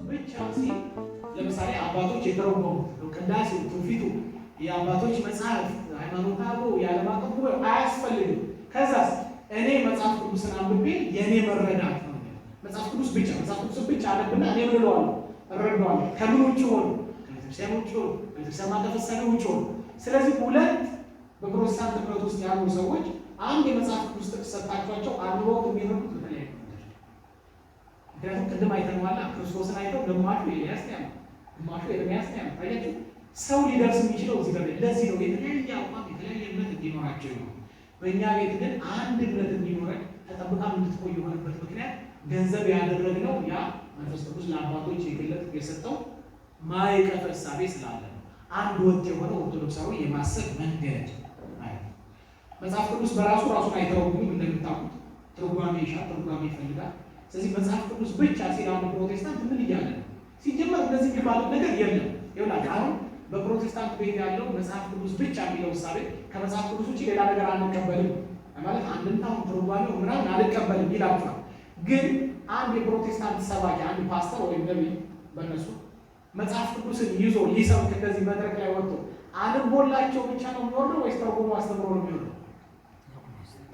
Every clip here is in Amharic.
ብቻ ሲል ለምሳሌ አባቶች የተረጎሙት ቅዳሴው ትውፊቱ የአባቶች መጽሐፍ ሃይማኖታዊ የዓለም አቀፍ ጉባኤ አያስፈልግም። ከዛስ እኔ መጽሐፍ ቅዱስን አንብቤ የእኔ መረዳት ነው። መጽሐፍ ቅዱስ ብቻ አነብና እኔ ምን እለዋለሁ እረዳዋለሁ። ከምን ውጭ ሆኖ ከቤተክርስቲያን ውጭ ሆኖ ቤተክርስቲያን ማተፈሰነ ውጭ ሆኖ። ስለዚህ ሁለት በፕሮቴስታንት እምነት ውስጥ ያሉ ሰዎች አንድ የመጽሐፍ ቅዱስ ጥቅስ ሰጣቸው አንብበው የሚረዱት በተለያየ መንገድ። ምክንያቱም ቅድም አይተነዋል። ክርስቶስን አይተው ግማሹ ኤልያስ ነው ያለው፣ ግማሹ ኤርምያስ ነው ያለው። ታያችሁ ሰው ሊደርስ የሚችለው እዚህ ጋር። ለዚህ ነው የተለያየ አቋም የተለያየ እምነት እንዲኖራቸው ነው። በእኛ ቤት ግን አንድ እምነት እንዲኖረን ተጠብቃ እንድትቆይ የሆነበት ምክንያት ገንዘብ ያደረግነው ያ መንፈስ ቅዱስ ለአባቶች የገለጥ የሰጠው ማዕቀፈ እሳቤ ስላለ ነው። አንድ ወጥ የሆነ ኦርቶዶክሳዊ የማሰብ መንገድ ማለት ነው። መጽሐፍ ቅዱስ በራሱ ራሱን አይተረጉምም። እንደምታውቁት ትርጓሜ ይሻል፣ ትርጓሜ ይፈልጋል። ስለዚህ መጽሐፍ ቅዱስ ብቻ ሲል አንድ ፕሮቴስታንት ምን እያለ ነው? ሲጀመር እንደዚህ የሚባለው ነገር የለም። ይኸውላችሁ አሁን በፕሮቴስታንት ቤት ያለው መጽሐፍ ቅዱስ ብቻ የሚለው እሳቤ ከመጽሐፍ ቅዱስ ውጭ ሌላ ነገር አንቀበልም ማለት አንድምታውን ትርጓሜው ምናምን አንቀበልም ይላችኋል። ግን አንድ የፕሮቴስታንት ሰባኪ አንድ ፓስተር ወይም ነቢይ በእነሱ መጽሐፍ ቅዱስን ይዞ ሊሰብክ እንደዚህ መድረክ ላይ ወጥቶ አንቦላቸው ብቻ ነው የሚወርደው ወይስ ተርጉሞ አስተምሮ ነው የሚወርደው?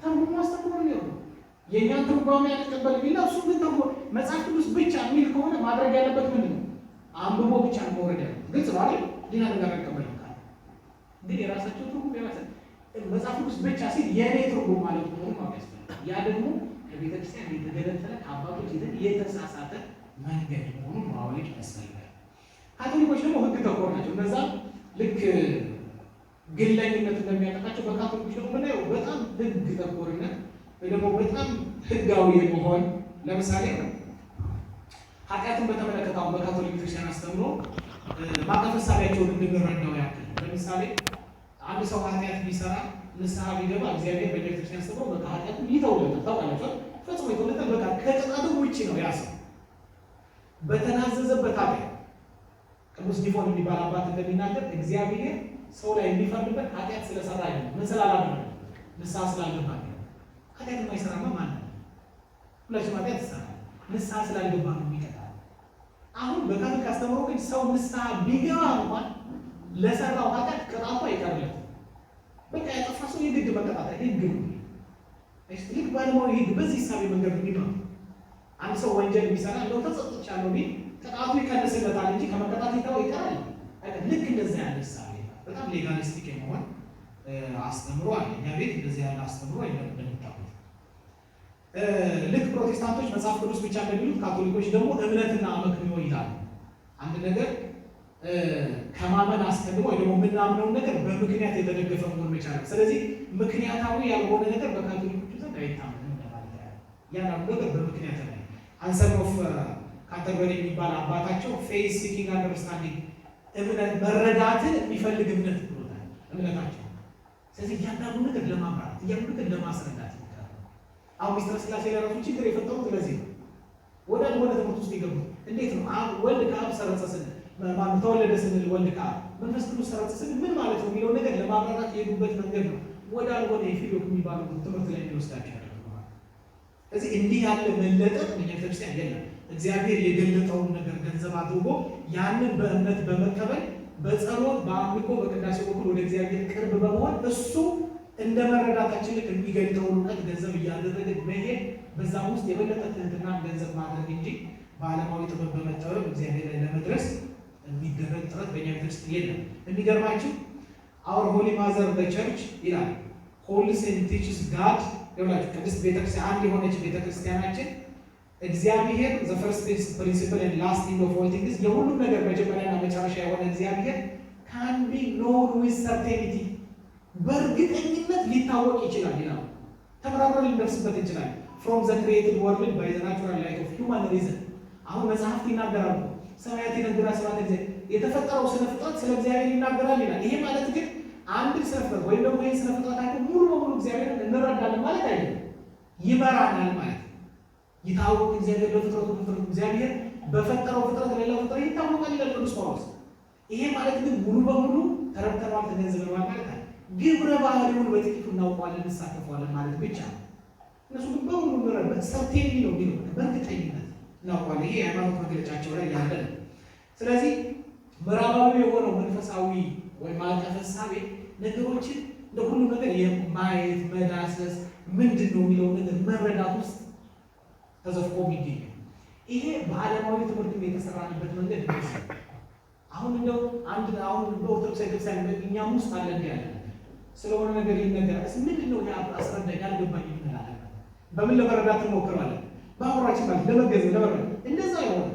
ተርጉሞ አስተምሮ ነው የሚወርደው። የእኛን ትርጓሜ ያልቀበል ቢላ እሱ ግን መጽሐፍ ቅዱስ ብቻ የሚል ከሆነ ማድረግ ያለበት ምንድን ነው? አንብቦ ብቻ ነው መውረድ ያለበት። ግልጽ ማለት ሌላ ነገር አይቀበልም። ግን የራሳቸው ትርጉም መጽሐፍ ቅዱስ ብቻ ሲል የኔ ትርጉም ማለት ነው ማለት ነው። ያ ደግሞ ከቤተክርስቲያን የተገለጠለ ከአባቶች የተሳሳተ መንገድ መሆኑን ማወቅ ያስፈልጋል። ካቶሊኮች ደግሞ ሕግ ተኮር ናቸው። እነዛ ልክ ግለኝነት እንደሚያጠቃቸው በካቶሊኮች ደግሞ ምናየው በጣም ሕግ ተኮርነት ወይ ደግሞ በጣም ሕጋዊ የመሆን ለምሳሌ ኃጢአትን በተመለከተ አሁን በካቶሊክ ክርስቲያን አስተምሮ ማዕቀፈ እሳቤያቸውን እንድንረዳው ያክል ለምሳሌ አንድ ሰው ኃጢአት ቢሰራ ንስሐ ቢገባ እግዚአብሔር በቤተክርስቲያን አስተምሮ በቃ ኃጢአቱን ይተውለታል። ታውቃላችሁ ፈጽሞ ይተውለታል። በቃ ከቅጣቱ ውጭ ነው ያ ሰው በተናዘዘበት ኃጢአት። ቅዱስ ዲፎን የሚባል አባት እንደሚናገር እግዚአብሔር ሰው ላይ የሚፈርድበት ኃጢአት ስለሰራ አይደለም፣ ምን ስላላደረገ ንስሐ ስላልገባ ነው። ኃጢአት የማይሰራማ ማን ነው? ሁላችንም ኃጢአት ይሰራል። ንስሐ ስላልገባ ነው የሚቀጣ። አሁን በካቶሊክ አስተምሮ ግን ሰው ንስሐ ቢገባ እንኳን ለሰራው ኃጢአት ቅጣቱ አይቀርለትም። በቃ ያጠፋ ሰው የግድ መቀጣት ህግ ነው። ልክ ባለማዊ ህግ በዚህ ሂሳብ መንገድ ነው። አንድ ሰው ወንጀል ቢሰራ እንደው ተጸጽቻለሁ ቢል ቅጣቱ ይቀንስለታል እንጂ ከመቀጣት ይቀራል። ልክ እንደዛ ያለ ሂሳብ በጣም ሌጋሊስቲክ የመሆን አስተምሮ አለ። እኛ ቤት እንደዚህ ያለ አስተምሮ የለም እንደምታውቁት። ልክ ፕሮቴስታንቶች መጽሐፍ ቅዱስ ብቻ እንደሚሉት ካቶሊኮች ደግሞ እምነትና አመክንዮ ይላሉ። አንድ ነገር ከማመን አስቀድሞ ወይ ደግሞ የምናምነውን ነገር በምክንያት የተደገፈ መሆን መቻል። ስለዚህ ምክንያታዊ ያልሆነ ነገር በካቶሊኮች ዘንድ አይታመንም ማለት ነው። ያን ነገር በምክንያት ነው። አንሰር ኦፍ ካንተርበሪ የሚባል አባታቸው ፌዝ ሲኪንግ አንደርስታንዲንግ እምነት መረዳትን የሚፈልግ እምነት ብሎታል እምነታቸው። ስለዚህ እያንዳንዱ ነገር ለማብራራት እያንዳንዱ ነገር ለማስረዳት ይችላል። አሁን ሚስጥረ ሥላሴ ለራሱ ችግር የፈጠሩት ለዚህ ነው። ወደ ትምህርት ውስጥ የገቡት እንዴት ነው? ወልድ ከአብ ሰረጸ ስንል ማን ተወለደ ስንል ወልድ ከአብ መንፈስ ቅዱስ ሰረጸ ስንል ምን ማለት ነው የሚለው ነገር ለማብራራት የሄዱበት መንገድ ነው። ወደ የፊሎክ የሚባለው ትምህርት ላይ የሚወስዳቸው ያደርገዋል። ስለዚህ እንዲህ ያለ መለጠጥ ቤተክርስቲያን የለም። እግዚአብሔር የገለጠውን ነገር ገንዘብ አድርጎ ያንን በእምነት በመቀበል በጸሎት በአምልኮ በቅዳሴ በኩል ወደ እግዚአብሔር ቅርብ በመሆን እሱ እንደ መረዳታችን ልክ የሚገልጠውን እውቀት ገንዘብ እያደረግን መሄድ፣ በዛ ውስጥ የበለጠ ትህትና ገንዘብ ማድረግ እንጂ በዓለማዊ ጥበብ በመጠበብ እግዚአብሔር ላይ ለመድረስ የሚደረግ ጥረት በእኛ ቤተክርስቲያን የለም። የሚገርማችሁ አወር ሆሊ ማዘር በቸርች ይላል ሆልስ ኤንድ ቲችስ ጋድ ይላል። ቅድስት ቤተክርስቲያን አንድ የሆነች ቤተክርስቲያናችን እግዚአብሔር ዘ ፈርስት ፕሪንሲፕል ኤንድ ላስት ኢንድ ኦፍ ኦል ቲንግስ የሁሉም ነገር መጀመሪያና መጨረሻ የሆነ እግዚአብሔር ካን ቢ ኖን ዊዝ ሰርቴኒቲ በእርግጠኝነት ሊታወቅ ይችላል ይላል። ተመራምረን ልንደርስበት እንችላለን። ፍሮም ዘ ክሪኤትድ ወርልድ ባይ ዘ ናቹራል ላይት ኦፍ ሂውማን ሪዝን። አሁን መጽሐፍት ይናገራሉ። ሰማያት ይነግራል፣ ስብሐተ እግዚአብሔር የተፈጠረው ስነ ፍጥረት ስለ እግዚአብሔር ይናገራል ይላል። ይሄ ማለት ግን አንድ ስነ ፍጥረት ወይም ደግሞ ይሄ ስነ ፍጥረት አይደለም ሙሉ በሙሉ እግዚአብሔርን እንረዳለን ማለት አይደለም። ይመራናል ማለት ይታወቅ እግዚአብሔር በፍጥረቱ እግዚአብሔር በፈጠረው ፍጥረት ሌላው ፍጥረት ይታወቃል ይላል ቅዱስ ጳውሎስ። ይሄ ማለት ግን ሙሉ በሙሉ ተረድተናል ተገንዝበናል ማለት አይደለም። ግብረ ባህሪውን በጥቂቱ እናውቀዋለን እንሳተፈዋለን ማለት ብቻ ነው። እነሱ ግን በሁሉ ምረበት ሰርቴኒ ነው የሚለው በእርግጠኝነት እናውቃለን። ይሄ የሃይማኖት መግለጫቸው ላይ ያለ ነው። ስለዚህ ምዕራባዊ የሆነው መንፈሳዊ ወይ ማዕቀፈ እሳቤ ነገሮችን ለሁሉ ነገር የማየት መዳሰስ ምንድን ነው የሚለው ነገር መረዳት ውስጥ ተዘፍቆ የሚገኘው ይሄ በዓለማዊ ትምህርት የተሰራንበት መንገድ ይመስላል። አሁን እንደው አሁን በኦርቶዶክስ ቤተክርስቲያን እኛም ውስጥ አለ እንዲ ያለ ስለሆነ ነገር ይነገራል። ምንድን ነው አስረዳኝ አልገባኝ እንላለን። በምን ለመረዳት እንሞክራለን? በአእምሯችን ማለት ለመገንዘብ ለመረዳት እንደዛ ይሆን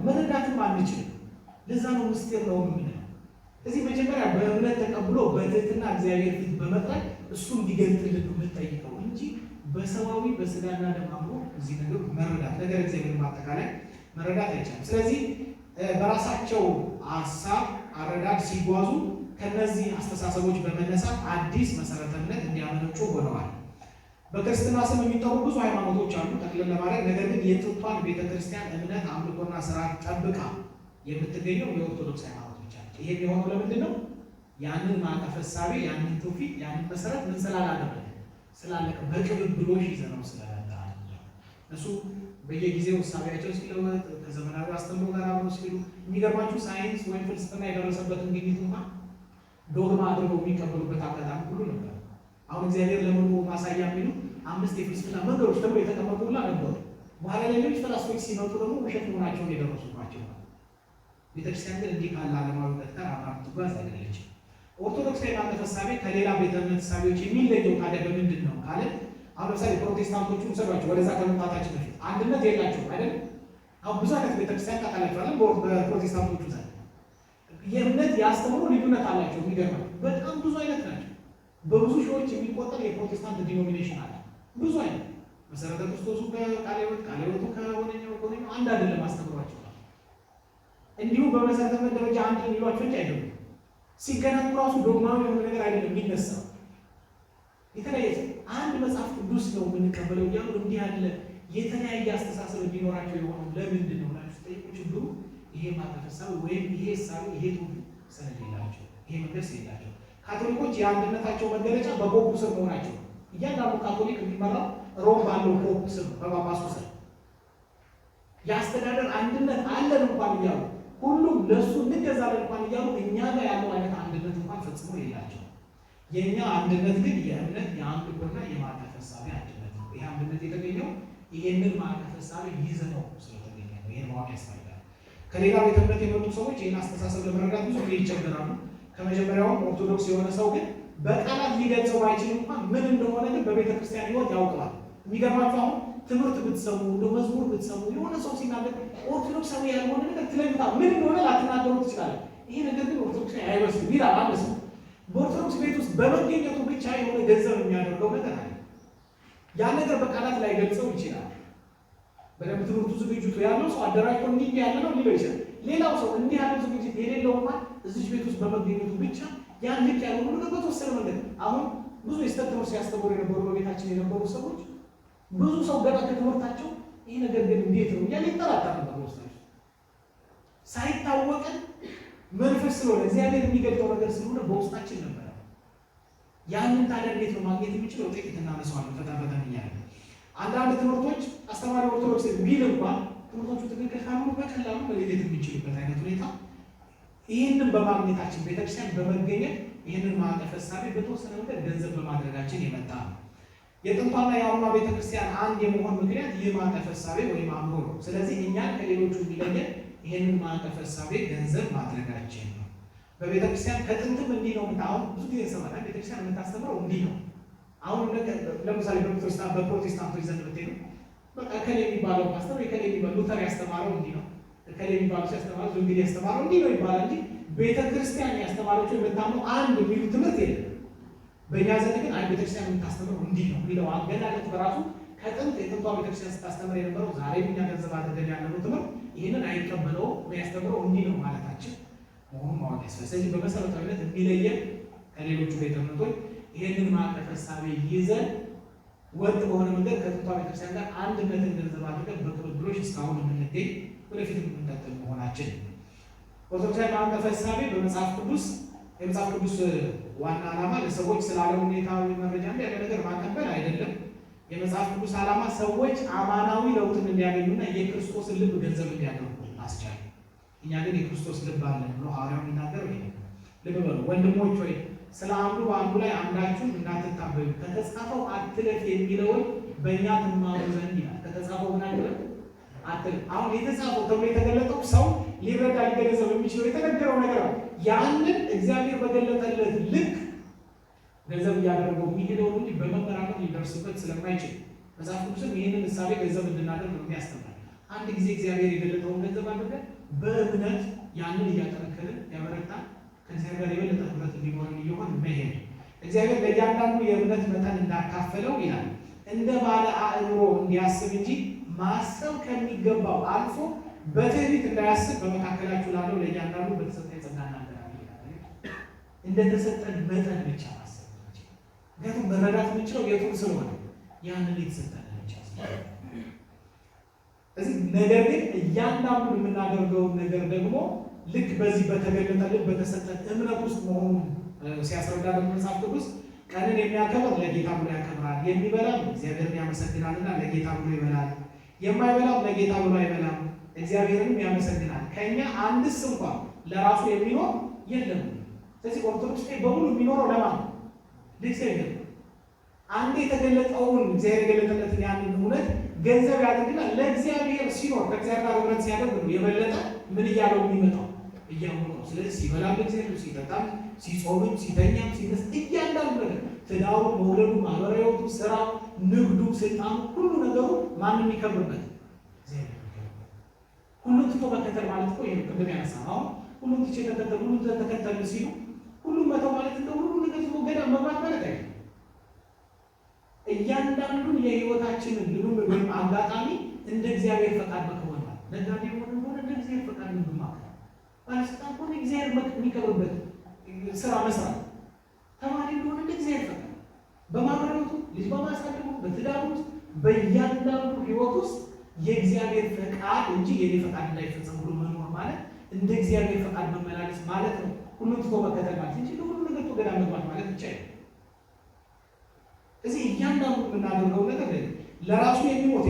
መረዳትም አንችልም። ለዛ ነው ምስጢር ነው የምንለው። እዚህ መጀመሪያ በእምነት ተቀብሎ በትህትና እግዚአብሔር ፊት በመቅረብ እሱ እንዲገልጥልን ነው የምንጠይቀው እንጂ በሰዋዊ በስጋና ደም አምሮ እዚህ ነገር መረዳት ነገር እግዚአብሔር ማጠቃላይ መረዳት አይቻልም። ስለዚህ በራሳቸው ሀሳብ አረዳድ ሲጓዙ ከነዚህ አስተሳሰቦች በመነሳት አዲስ መሰረተ እምነት እንዲያመነጩ ሆነዋል። በክርስትና ስም የሚጠሩ ብዙ ሃይማኖቶች አሉ ጠቅለል ለማድረግ። ነገር ግን የጥንቷን ቤተክርስቲያን እምነት አምልኮና ስርዓት ጠብቃ የምትገኘው የኦርቶዶክስ ሃይማኖት ብቻ ነች። ይሄ የሆነው ለምንድን ነው? ያንን ማዕቀፈ እሳቤ ያንን ትውፊት ያንን መሰረት ምን ስላላደረገ ስላለቀ በቅብብሎሽ ይዘነው ስለመጣ እሱ በየጊዜው እሳቤያቸው ሲለወጥ ከዘመናዊ አስተምሮ ጋር አብረው ሲሉ የሚገርማችሁ ሳይንስ ወይም ፍልስፍና የደረሰበትን ግኝት እንኳን ዶግማ አድርገው የሚቀበሉበት አጋጣሚ ሁሉ ነበር። አሁን እግዚአብሔር ለመኖሩ ማሳያ የሚሉ 5 የፍልስፍና መንገዶች ደግሞ የተቀመጡ ሁላ ነበሩ። በኋላ ላይ ሌሎች ፈላስፎች ሲመጡ ደግሞ ውሸት መሆናቸውን የደረሱባቸው። ቤተክርስቲያን ግን እንዲህ ካለ ዓለማዊ እውቀት ጋር አብራ ትጓዝ አይደለችም። ኦርቶዶክስ ሃይማኖት እሳቤ ከሌላ ቤተ እምነት እሳቤዎች የሚለየው ታዲያ በምንድን ነው ካለ አሁን ለምሳሌ ፕሮቴስታንቶቹን ሰዷቸው ወደዛ ከመምጣታችን በፊት አንድነት የላቸውም አይደል? አሁን ብዙ አይነት ቤተክርስቲያን ታውቃላችኋለን። በፕሮቴስታንቶቹ ዘንድ የእምነት ያስተምሩ ልዩነት አላቸው። የሚገርመው በጣም ብዙ አይነት ናቸው። በብዙ ሺዎች የሚቆጠር የፕሮቴስታንት ዲኖሚኔሽን አለ። ብዙ አይነት መሰረተ ክርስቶሱ ከቃሌወቱ ከሆነኛው አንድ አይደለም አስተምሯቸው። እንዲሁ በመሰረተ ደረጃ አንድ ሊሏቸው እንጂ አይደለም። ሲገናኙ ራሱ ዶግማዊ የሆነ ነገር አይደለም የሚነሳው። የተለያየ አንድ መጽሐፍ ቅዱስ ነው የምንቀበለው እያሉ እንዲህ ያለ የተለያየ አስተሳሰብ እንዲኖራቸው የሆነው ለምንድን ነው ላችሁ ጠይቁ። ችግሩ ይሄ ማዕቀፈ እሳቤ ወይም ይሄ እሳቤ ይሄ ትውፊት ስለሌላቸው ይሄ መንገድ ስለሌላቸው ካቶሊኮች የአንድነታቸው መገለጫ በፖፑ ስር መሆናቸው። እያንዳንዱ ካቶሊክ የሚመራው ሮም ባለው ፖፕ ስር በጳጳሱ ስር የአስተዳደር አንድነት አለን እንኳን እያሉ ሁሉም ለእሱ እንገዛለን እንኳን እያሉ እኛ ጋር ያለው አይነት አንድነት እንኳን ፈጽሞ የላቸው። የእኛ አንድነት ግን የእምነት የአምልኮና የማዕቀፈ እሳቤ አንድነት ነው። ይህ አንድነት የተገኘው ይሄንን ማዕቀፈ እሳቤ ይዘነው ስለተገኘ ነው። ይሄን ማወቅ ያስፈልጋል። ከሌላ ቤተ እምነት የመጡ ሰዎች ይህን አስተሳሰብ ለመረዳት ብዙ ጊዜ ይቸገራሉ። ከመጀመሪያውም ኦርቶዶክስ የሆነ ሰው ግን በቃላት ሊገልጸው ባይችል እንኳን ምን እንደሆነ ግን በቤተ ክርስቲያን ሕይወት ያውቀዋል። የሚገርማችሁ አሁን ትምህርት ብትሰሙ እንደ መዝሙር ብትሰሙ የሆነ ሰው ሲናገር ኦርቶዶክሳዊ ያልሆነ ነገር ትለዩታል። ምን እንደሆነ ላትናገሩ ትችላለን። ይሄ ነገር ግን ኦርቶዶክሳዊ አይመስልም ይላል አንድ ሰው። በኦርቶዶክስ ቤት ውስጥ በመገኘቱ ብቻ የሆነ ገንዘብ የሚያደርገው ነገር አለ። ያ ነገር በቃላት ላይ ገልጸው ይችላል። በደንብ ትምህርቱ ዝግጅቱ ያለው ሰው አደራጅቶ እንዲህ ያለ ነው ሊለው ይችላል። ሌላው ሰው እንዲህ ያለው ዝግጅት የሌለው እንኳን እዚህ ቤት ውስጥ በመገኘቱ ብቻ ያን ልክ ያለው ነገር በተወሰነ መንገድ አሁን ብዙ የስተት ትምህርት ሲያስተምሩ የነበሩ በቤታችን የነበሩ ሰዎች ብዙ ሰው ገና ከትምህርታቸው ይህ ነገር ግን እንዴት ነው እያለ ይጠራጠር ነበር። በውስጣቸው ሳይታወቅን መንፈስ ስለሆነ እግዚአብሔር የሚገልጠው ነገር ስለሆነ በውስጣችን ነበር። ያንን ታዲያ እንዴት ነው ማግኘት የሚችለው? ጥቂት እናነሳዋለን ፈጠን እያለ አንዳንድ ትምህርቶች አስተማሪ ኦርቶዶክስ ቢል እንኳን ትምህርቶቹ ትክክል ካልሆኑ በቀላሉ መለየት የሚችልበት አይነት ሁኔታ ይህንን በማግኘታችን ቤተክርስቲያን በመገኘት ይህንን ማዕቀፈ እሳቤ በተወሰነ መንገድ ገንዘብ በማድረጋችን የመጣ ነው። የጥንቷና የአሁኗ ቤተክርስቲያን አንድ የመሆን ምክንያት ይህ ማዕቀፈ እሳቤ ወይም አምሮ ነው። ስለዚህ እኛን ከሌሎቹ የሚለየን ይህንን ማዕቀፈ እሳቤ ገንዘብ ማድረጋችን ነው። በቤተክርስቲያን ከጥንትም እንዲህ ነው። አሁን ብዙ ጊዜ ሰማታል። ቤተክርስቲያን የምታስተምረው እንዲህ ነው። አሁን ለምሳሌ በፕሮቴስታንቶች ዘንድ ብትሄዱ በቃ ከሌ የሚባለው ፓስተር ከሌ የሚባለው ሉተር ያስተማረው እንዲህ ነው፣ ከሌ የሚባለው ሲያስተማረው እንግዲህ ያስተማረው እንዲህ ነው ይባላል እንጂ ቤተክርስቲያን ያስተማረችው የምታምነው አንድ የሚሉ ትምህርት የለም። በእኛ ዘንድ ግን አንድ ቤተክርስቲያን የምታስተምረው እንዲህ ነው የሚለው አገላለጥ በራሱ ከጥንት የጥንቷ ቤተክርስቲያን ስታስተምር የነበረው ዛሬ እኛ ገንዘብ አድርገን ያለነው ትምህርት ይህንን አይቀበለውም። የሚያስተምረው እንዲህ ነው ማለታችን መሆኑን ማወቅ ያስፈልጋል። ስለዚህ በመሰረታዊነት የሚለየን ከሌሎቹ ቤተ እምነቶች ይህንን ማዕቀፈ እሳቤ ይዘን ወጥ በሆነ መንገድ ከጥንቷ ቤተክርስቲያን ጋር አንድነትን ገንዘብ አድርገን በቅብብሎች እስካሁን የምንገኝ ወደፊት የምንቀጥል መሆናችን። ኦርቶዶክሳዊ ማዕቀፈ እሳቤ በመጽሐፍ ቅዱስ የመጽሐፍ ቅዱስ ዋና ዓላማ ለሰዎች ስለ ዓለም ሁኔታዊ መረጃ ያለ ነገር ማቀበል አይደለም። የመጽሐፍ ቅዱስ ዓላማ ሰዎች አማናዊ ለውጥን እንዲያገኙና የክርስቶስን ልብ ገንዘብ እንዲያደርጉ ማስቻል። እኛ ግን የክርስቶስ ልብ አለን ብሎ ሐዋርያው የሚናገረው ይሄ ነው። ልብ በሉ ወንድሞች ሆይ ስለ አንዱ በአንዱ ላይ አንዳችሁም እንዳትታበዩ ከተጻፈው አትለፍ የሚለውን በእኛ ትማሩ ዘንድ ይላል። ከተጻፈው ምን አለ አትለፍ። አሁን የተጻፈው ተብሎ የተገለጠው ሰው ሊረዳ ሊገነዘብ የሚችለው የተነገረው ነገር ነው። ያንን እግዚአብሔር በገለጠለት ልክ ገንዘብ እያደረገው የሚሄደው እንጂ በመመራመር ሊደርስበት ስለማይችል መጽሐፍ ቅዱስም ይህንን እሳቤ ገንዘብ እንድናደርግ ነው የሚያስተምረን። አንድ ጊዜ እግዚአብሔር የገለጠውን ገንዘብ አድርገን በእምነት ያንን እያጠነከርን ያበረታን ከእግዚአብሔር ጋር የበለጠ ህብረት እንዲኖረን እየሆን መሄድ። እግዚአብሔር ለእያንዳንዱ የእምነት መጠን እንዳካፈለው ይላል እንደ ባለ አእምሮ እንዲያስብ እንጂ ማሰብ ከሚገባው አልፎ በትዕቢት እንዳያስብ በመካከላችሁ ላለው ለእያንዳንዱ በተሰጠ የጸጋ እናገራለን ይላል። እንደተሰጠን መጠን ብቻ ማሰብ ነው። ምክንያቱም መረዳት የምንችለው የቱን ስለሆነ ያንን የተሰጠን ብቻ ስለሆነ እዚህ ነገር ግን እያንዳንዱ የምናደርገውን ነገር ደግሞ ልክ በዚህ በተገለጠልን በተሰጠን እምነት ውስጥ መሆኑን ሲያስረዳ መጽሐፍ ቅዱስ ቀንን የሚያከብር ለጌታ ብሎ ያከብራል፣ የሚበላም እግዚአብሔርን ያመሰግናልና ለጌታ ብሎ ይበላል፣ የማይበላም ለጌታ ብሎ አይበላም እግዚአብሔርንም ያመሰግናል። ከኛ አንድስ እንኳን ለራሱ የሚኖር የለም። ስለዚህ ኦርቶዶክስ በሙሉ የሚኖረው ለማን ነው? ለእግዚአብሔር። አንዴ የተገለጠውን እግዚአብሔር የገለጠለትን ያንን እውነት ገንዘብ ያደርግና ለእግዚአብሔር ሲኖር ከእግዚአብሔር ጋር ህብረት ሲያደርግ ነው የበለጠ ምን እያለው የሚመጣው እያወቀው። ስለዚህ ሲበላም እግዚአብሔር፣ ሲጠጣም፣ ሲጾምም፣ ሲተኛም፣ ሲነስ እያንዳንዱ ነገር ትዳሩ፣ መውለዱ፣ ማህበራዊ ህይወቱ፣ ስራው፣ ንግዱ፣ ስልጣኑ ሁሉ ነገሩ ማንም የሚከብርበት ሁሉም ትቶ መከተል ማለት እኮ ይሄን ቅድም ያነሳ ነው። ሁሉም ትቼ ተከተል ሁሉም ተከተል ሲሉ ሁሉም መተው ማለት እንደ ሁሉ ነገር ዝም ገዳ መግባት ማለት አይደለም። እያንዳንዱን የህይወታችንን ልምምድ ወይም አጋጣሚ እንደ እግዚአብሔር ፈቃድ መከወን ማለት ነጋዴ ሆነ እንደ እግዚአብሔር ፈቃድ ምን ማለት ባለስልጣን ሆነ እግዚአብሔር የሚከብርበት ስራ መስራት፣ ተማሪ እንደሆነ እንደ እግዚአብሔር ፈቃድ በማህበረቱ ልጅ በማሳደጉ በትዳሩ ውስጥ በእያንዳንዱ ህይወት ውስጥ የእግዚአብሔር ፈቃድ እንጂ የኔ ፈቃድ እንዳይፈጸም ብሎ መኖር ማለት እንደ እግዚአብሔር ፈቃድ መመላለስ ማለት ነው። ሁሉም ትቶ መከተል ማለት እንጂ ሁሉ ነገር ገዳ መግባት ማለት ብቻ ነው። እዚህ እያንዳንዱ የምናደርገው ነገር ለራሱ የሚኖር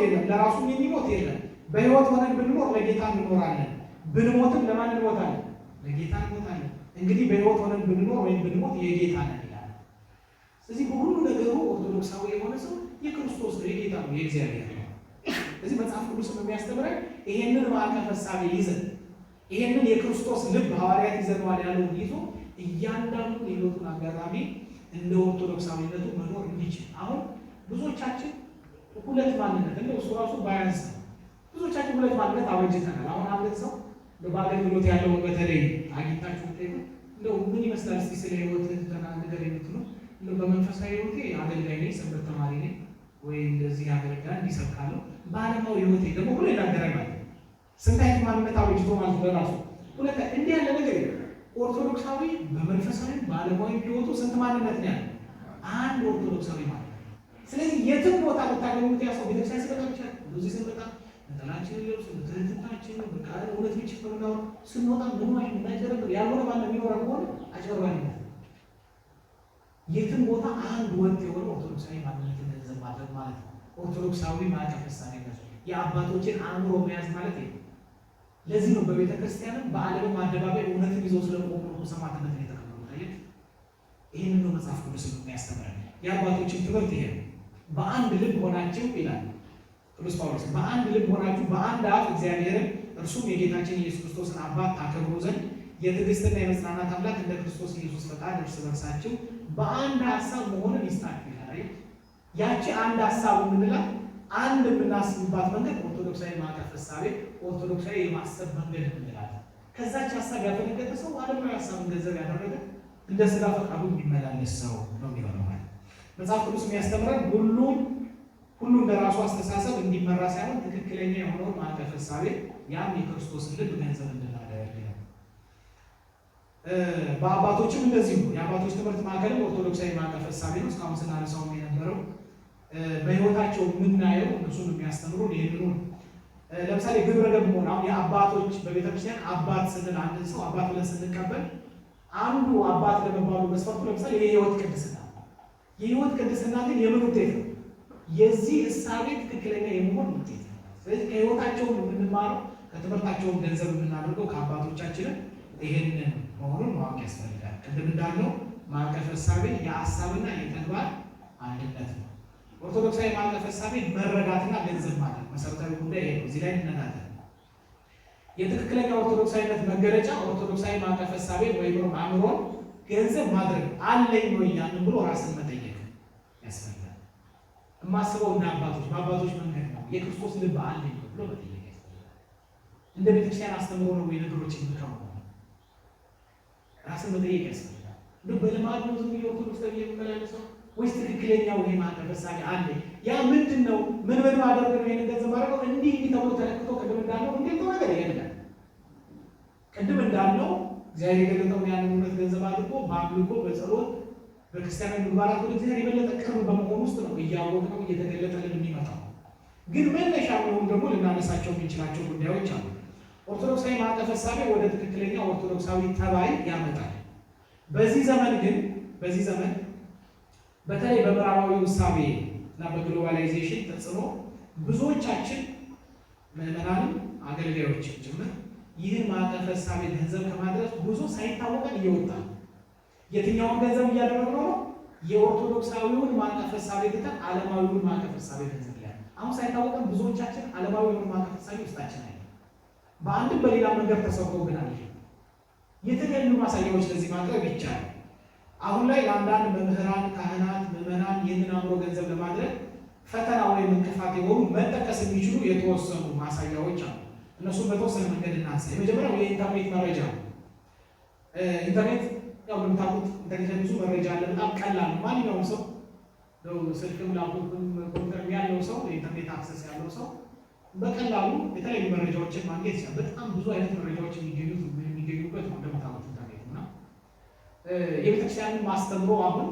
የለም፣ ለራሱ የሚሞት የለም። በህይወት ሆነን ብንኖር ለጌታ እንኖራለን፣ ብንሞትም ለማን እንሞታለን? ለጌታ እንሞታለን። እንግዲህ በህይወት ሆነን ብንኖር ወይም ብንሞት የጌታ ነን ይላል። ስለዚህ በሁሉ ነገሩ ኦርቶዶክሳዊ የሆነ ሰው የክርስቶስ ነው፣ የጌታ ነው፣ የእግዚአብሔር ነው። እዚህ መጽሐፍ ቅዱስ የሚያስተምረን ይሄንን ማዕቀፍ ሐሳብ ይዘን ይሄንን የክርስቶስ ልብ ሐዋርያት ይዘነዋል ያለውን ይዞ እያንዳንዱ የህይወቱን አጋጣሚ እንደ ኦርቶዶክሳዊነቱ መኖር እንዲችል። አሁን ብዙዎቻችን ሁለት ማንነት እንደው እሱ ራሱ ባያንስ ብዙዎቻችን ሁለት ማንነት አበጅተናል። አሁን አንድ ሰው በአገልግሎት ያለውን በተለይ አግኝታችሁ ጠይቁ፣ እንደው ምን ይመስላል እስቲ ስለ ህይወት ነገር የምትሉ እንደው በመንፈሳዊ ህይወቴ አገልጋይ ነኝ፣ ሰንበት ተማሪ ነኝ ወይ እንደዚህ አገልጋይ እንዲሰብካለሁ፣ በዓለማዊ ህይወቴ ደግሞ ሁሉ ይናገራል ማለት ነው። ስንት አይነት ማንነት አበጅቶ ማለት በራሱ ሁለት እንዲህ ያለ ነገር የለም። ኦርቶዶክሳዊ በመንፈሳዊ በዓለማዊ ህይወቱ ስንት ማንነት ነው ያለው? አንድ ኦርቶዶክሳዊ ማለት ነው። ስለዚህ የትም ቦታ ብታገኙት ያሰው ቤተክርስቲያን ሲመጣ ብቻ እዚህ ስንመጣ ነጠላችንን ለብሶ ትህትናችን በቃ እውነት ብቻ ነው ስንወጣ ምንዋሽ እንዳይደረግ ያልሆነ ማን የሚኖረው ከሆነ አጭበርባሪ ነው። የትም ቦታ አንድ ወጥ የሆነ ኦርቶዶክሳዊ ማንነት ገንዘብ ማድረግ ማለት ነው። ኦርቶዶክሳዊ ማዕቀፍ ፍጻሜነት የአባቶችን አእምሮ መያዝ ማለት ነው። ለዚህ ነው በቤተ ክርስቲያንም በዓለምም አደባባይ እውነትን ይዘው ስለቆሙ ሰማዕትነት የተቀበሉት። ታየት ይህንን ነው መጽሐፍ ቅዱስ የሚያስተምረን። የአባቶችን ትምህርት ይሄ ነው። በአንድ ልብ ሆናችሁ ይላል ቅዱስ ጳውሎስ፣ በአንድ ልብ ሆናችሁ በአንድ አፍ እግዚአብሔርን እርሱም የጌታችን ኢየሱስ ክርስቶስን አባት ታከብሩ ዘንድ የትዕግስትና የመጽናናት አምላክ እንደ ክርስቶስ ኢየሱስ ፈቃድ እርስ በርሳችሁ በአንድ ሀሳብ መሆንን ይስጣችሁ ይላል። ያቺ አንድ ሀሳብ የምንላት አንድ የምናስብባት መንገድ ኦርቶዶክሳዊ ማዕቀፍ እሳቤ፣ ኦርቶዶክሳዊ የማሰብ መንገድ እንላለን። ከዛች ሀሳብ ያፈነገጠ ሰው ዓለማዊ ሀሳብን ገንዘብ ያደረገ እንደ ስጋ ፈቃዱ የሚመላለስ ሰው ነው የሚሆነው ማለት መጽሐፍ ቅዱስ የሚያስተምረን ሁሉም በራሱ አስተሳሰብ እንዲመራ ሳይሆን ትክክለኛ የሆነውን ማዕቀፍ እሳቤ ያም የክርስቶስን ልብ ገንዘብ እንድናደርግ ነው። በአባቶችም እንደዚሁ የአባቶች ትምህርት ማዕከልም ኦርቶዶክሳዊ ማዕቀፍ እሳቤ ነው። እስካሁን ስናነሳው የነበረው በህይወታቸው የምናየው እነሱን የሚያስተምሩ ይህንኑ ለምሳሌ ግብረ ገብ መሆን አሁን የአባቶች በቤተክርስቲያን አባት ስንል አንድን ሰው አባት ብለን ስንቀበል አንዱ አባት ለመባሉ መስፈርቱ ለምሳሌ የህይወት ቅድስና። የህይወት ቅድስና ግን የምን ውጤት ነው? የዚህ እሳቤ ትክክለኛ የመሆን ውጤት ነው። ስለዚህ ከህይወታቸው የምንማረው ከትምህርታቸውን ገንዘብ የምናደርገው ከአባቶቻችንን ይሄንን መሆኑን ማወቅ ያስፈልጋል። ቅድም እንዳለው ማዕቀፈ እሳቤ የሀሳብና የተግባር አንድነት ነው። ኦርቶዶክሳዊ ማዕቀፈ እሳቤ መረዳትና ገንዘብ ማለት መሰረታዊ ጉዳይ ይሄ ነው። እዚህ ላይ እንነጋገር። የትክክለኛ ኦርቶዶክሳዊነት መገለጫ ኦርቶዶክሳዊ ማዕቀፈ እሳቤ ወይም አእምሮን ገንዘብ ማድረግ አለኝ ወይ ያንን ብሎ ራስን መጠየቅ ያስፈልጋል። የማስበው እና አባቶች በአባቶች መንገድ ነው የክርስቶስ ልብ አለኝ ብሎ መጠየቅ ያስፈልጋል። እንደ ቤተክርስቲያን አስተምሮ ነው ወይ ነገሮች ይምከው ራስን መጠየቅ ያስፈልጋል። እንደ በልማድ ነው ዝም ብሎ ኦርቶዶክስ ተብዬ የሚመላለሰው ወይስ ትክክለኛው ይሄ ማዕቀፈ እሳቤ አለኝ? ያ ምንድን ነው? ምን ማድረግ ነው? ይሄን ገንዘብ ማድረግ ነው እንዲህ ተብሎ ተለክቶ ቅድም እንዳለው እንዴት ነው ነገር ይሄዳል። ቅድም እንዳለው እግዚአብሔር የገለጠውን ያንን እውነት ገንዘብ አድርጎ በአምልኮ በጸሎት በክርስቲያናዊ ምግባራት ወደ እግዚአብሔር የበለጠ ቅርብ በመሆን ውስጥ ነው እያወቅነው እየተገለጠልን የሚመጣው። ግን መነሻ መሆኑ ደግሞ ልናነሳቸው የምንችላቸው ጉዳዮች አሉ። ኦርቶዶክሳዊ ማዕቀፈ እሳቤ ወደ ትክክለኛ ኦርቶዶክሳዊ ጠባይ ያመጣል። በዚህ ዘመን በተለይ በምዕራባዊ እሳቤ እና በግሎባላይዜሽን ተጽዕኖ ብዙዎቻችን ምዕመናንም አገልጋዮችን ጭምር ይህን ማዕቀፈ እሳቤ ገንዘብ ከማድረስ ብዙ ሳይታወቀን እየወጣ የትኛውን ገንዘብ እያደረግነው ነው? የኦርቶዶክሳዊውን ማዕቀፈ እሳቤ ትተን ዓለማዊውን ማዕቀፈ እሳቤ ገንዘብ ላይ አሁን ሳይታወቀን ብዙዎቻችን ዓለማዊውን ማዕቀፈ እሳቤ ውስጣችን አለ። በአንድም በሌላ መንገድ ተሰርቶብናል። የተለያዩ ማሳያዎች ለዚህ ማቅረብ ይቻላል። አሁን ላይ ለአንዳንድ መምህራን፣ ካህናት፣ ምዕመናን ይህንን አእምሮ ገንዘብ ለማድረግ ፈተና ወይም እንቅፋት የሆኑ መጠቀስ የሚችሉ የተወሰኑ ማሳያዎች አሉ። እነሱም በተወሰነ መንገድ እናንሳ። የመጀመሪያው የኢንተርኔት መረጃ ነው። ኢንተርኔት ያው እንደምታውቁት ኢንተርኔት ብዙ መረጃ አለ። በጣም ቀላል ነው። ማንኛውም ሰው ስልክም ላፕቶፕም ኮምፒውተር ያለው ሰው የኢንተርኔት አክሰስ ያለው ሰው በቀላሉ የተለያዩ መረጃዎችን ማግኘት ይችላል። በጣም ብዙ አይነት መረጃዎች የሚገኙበት ነው እንደምታውቁት ኢንተርኔት እና የቤተክርስቲያንን ማስተምሮ አሁን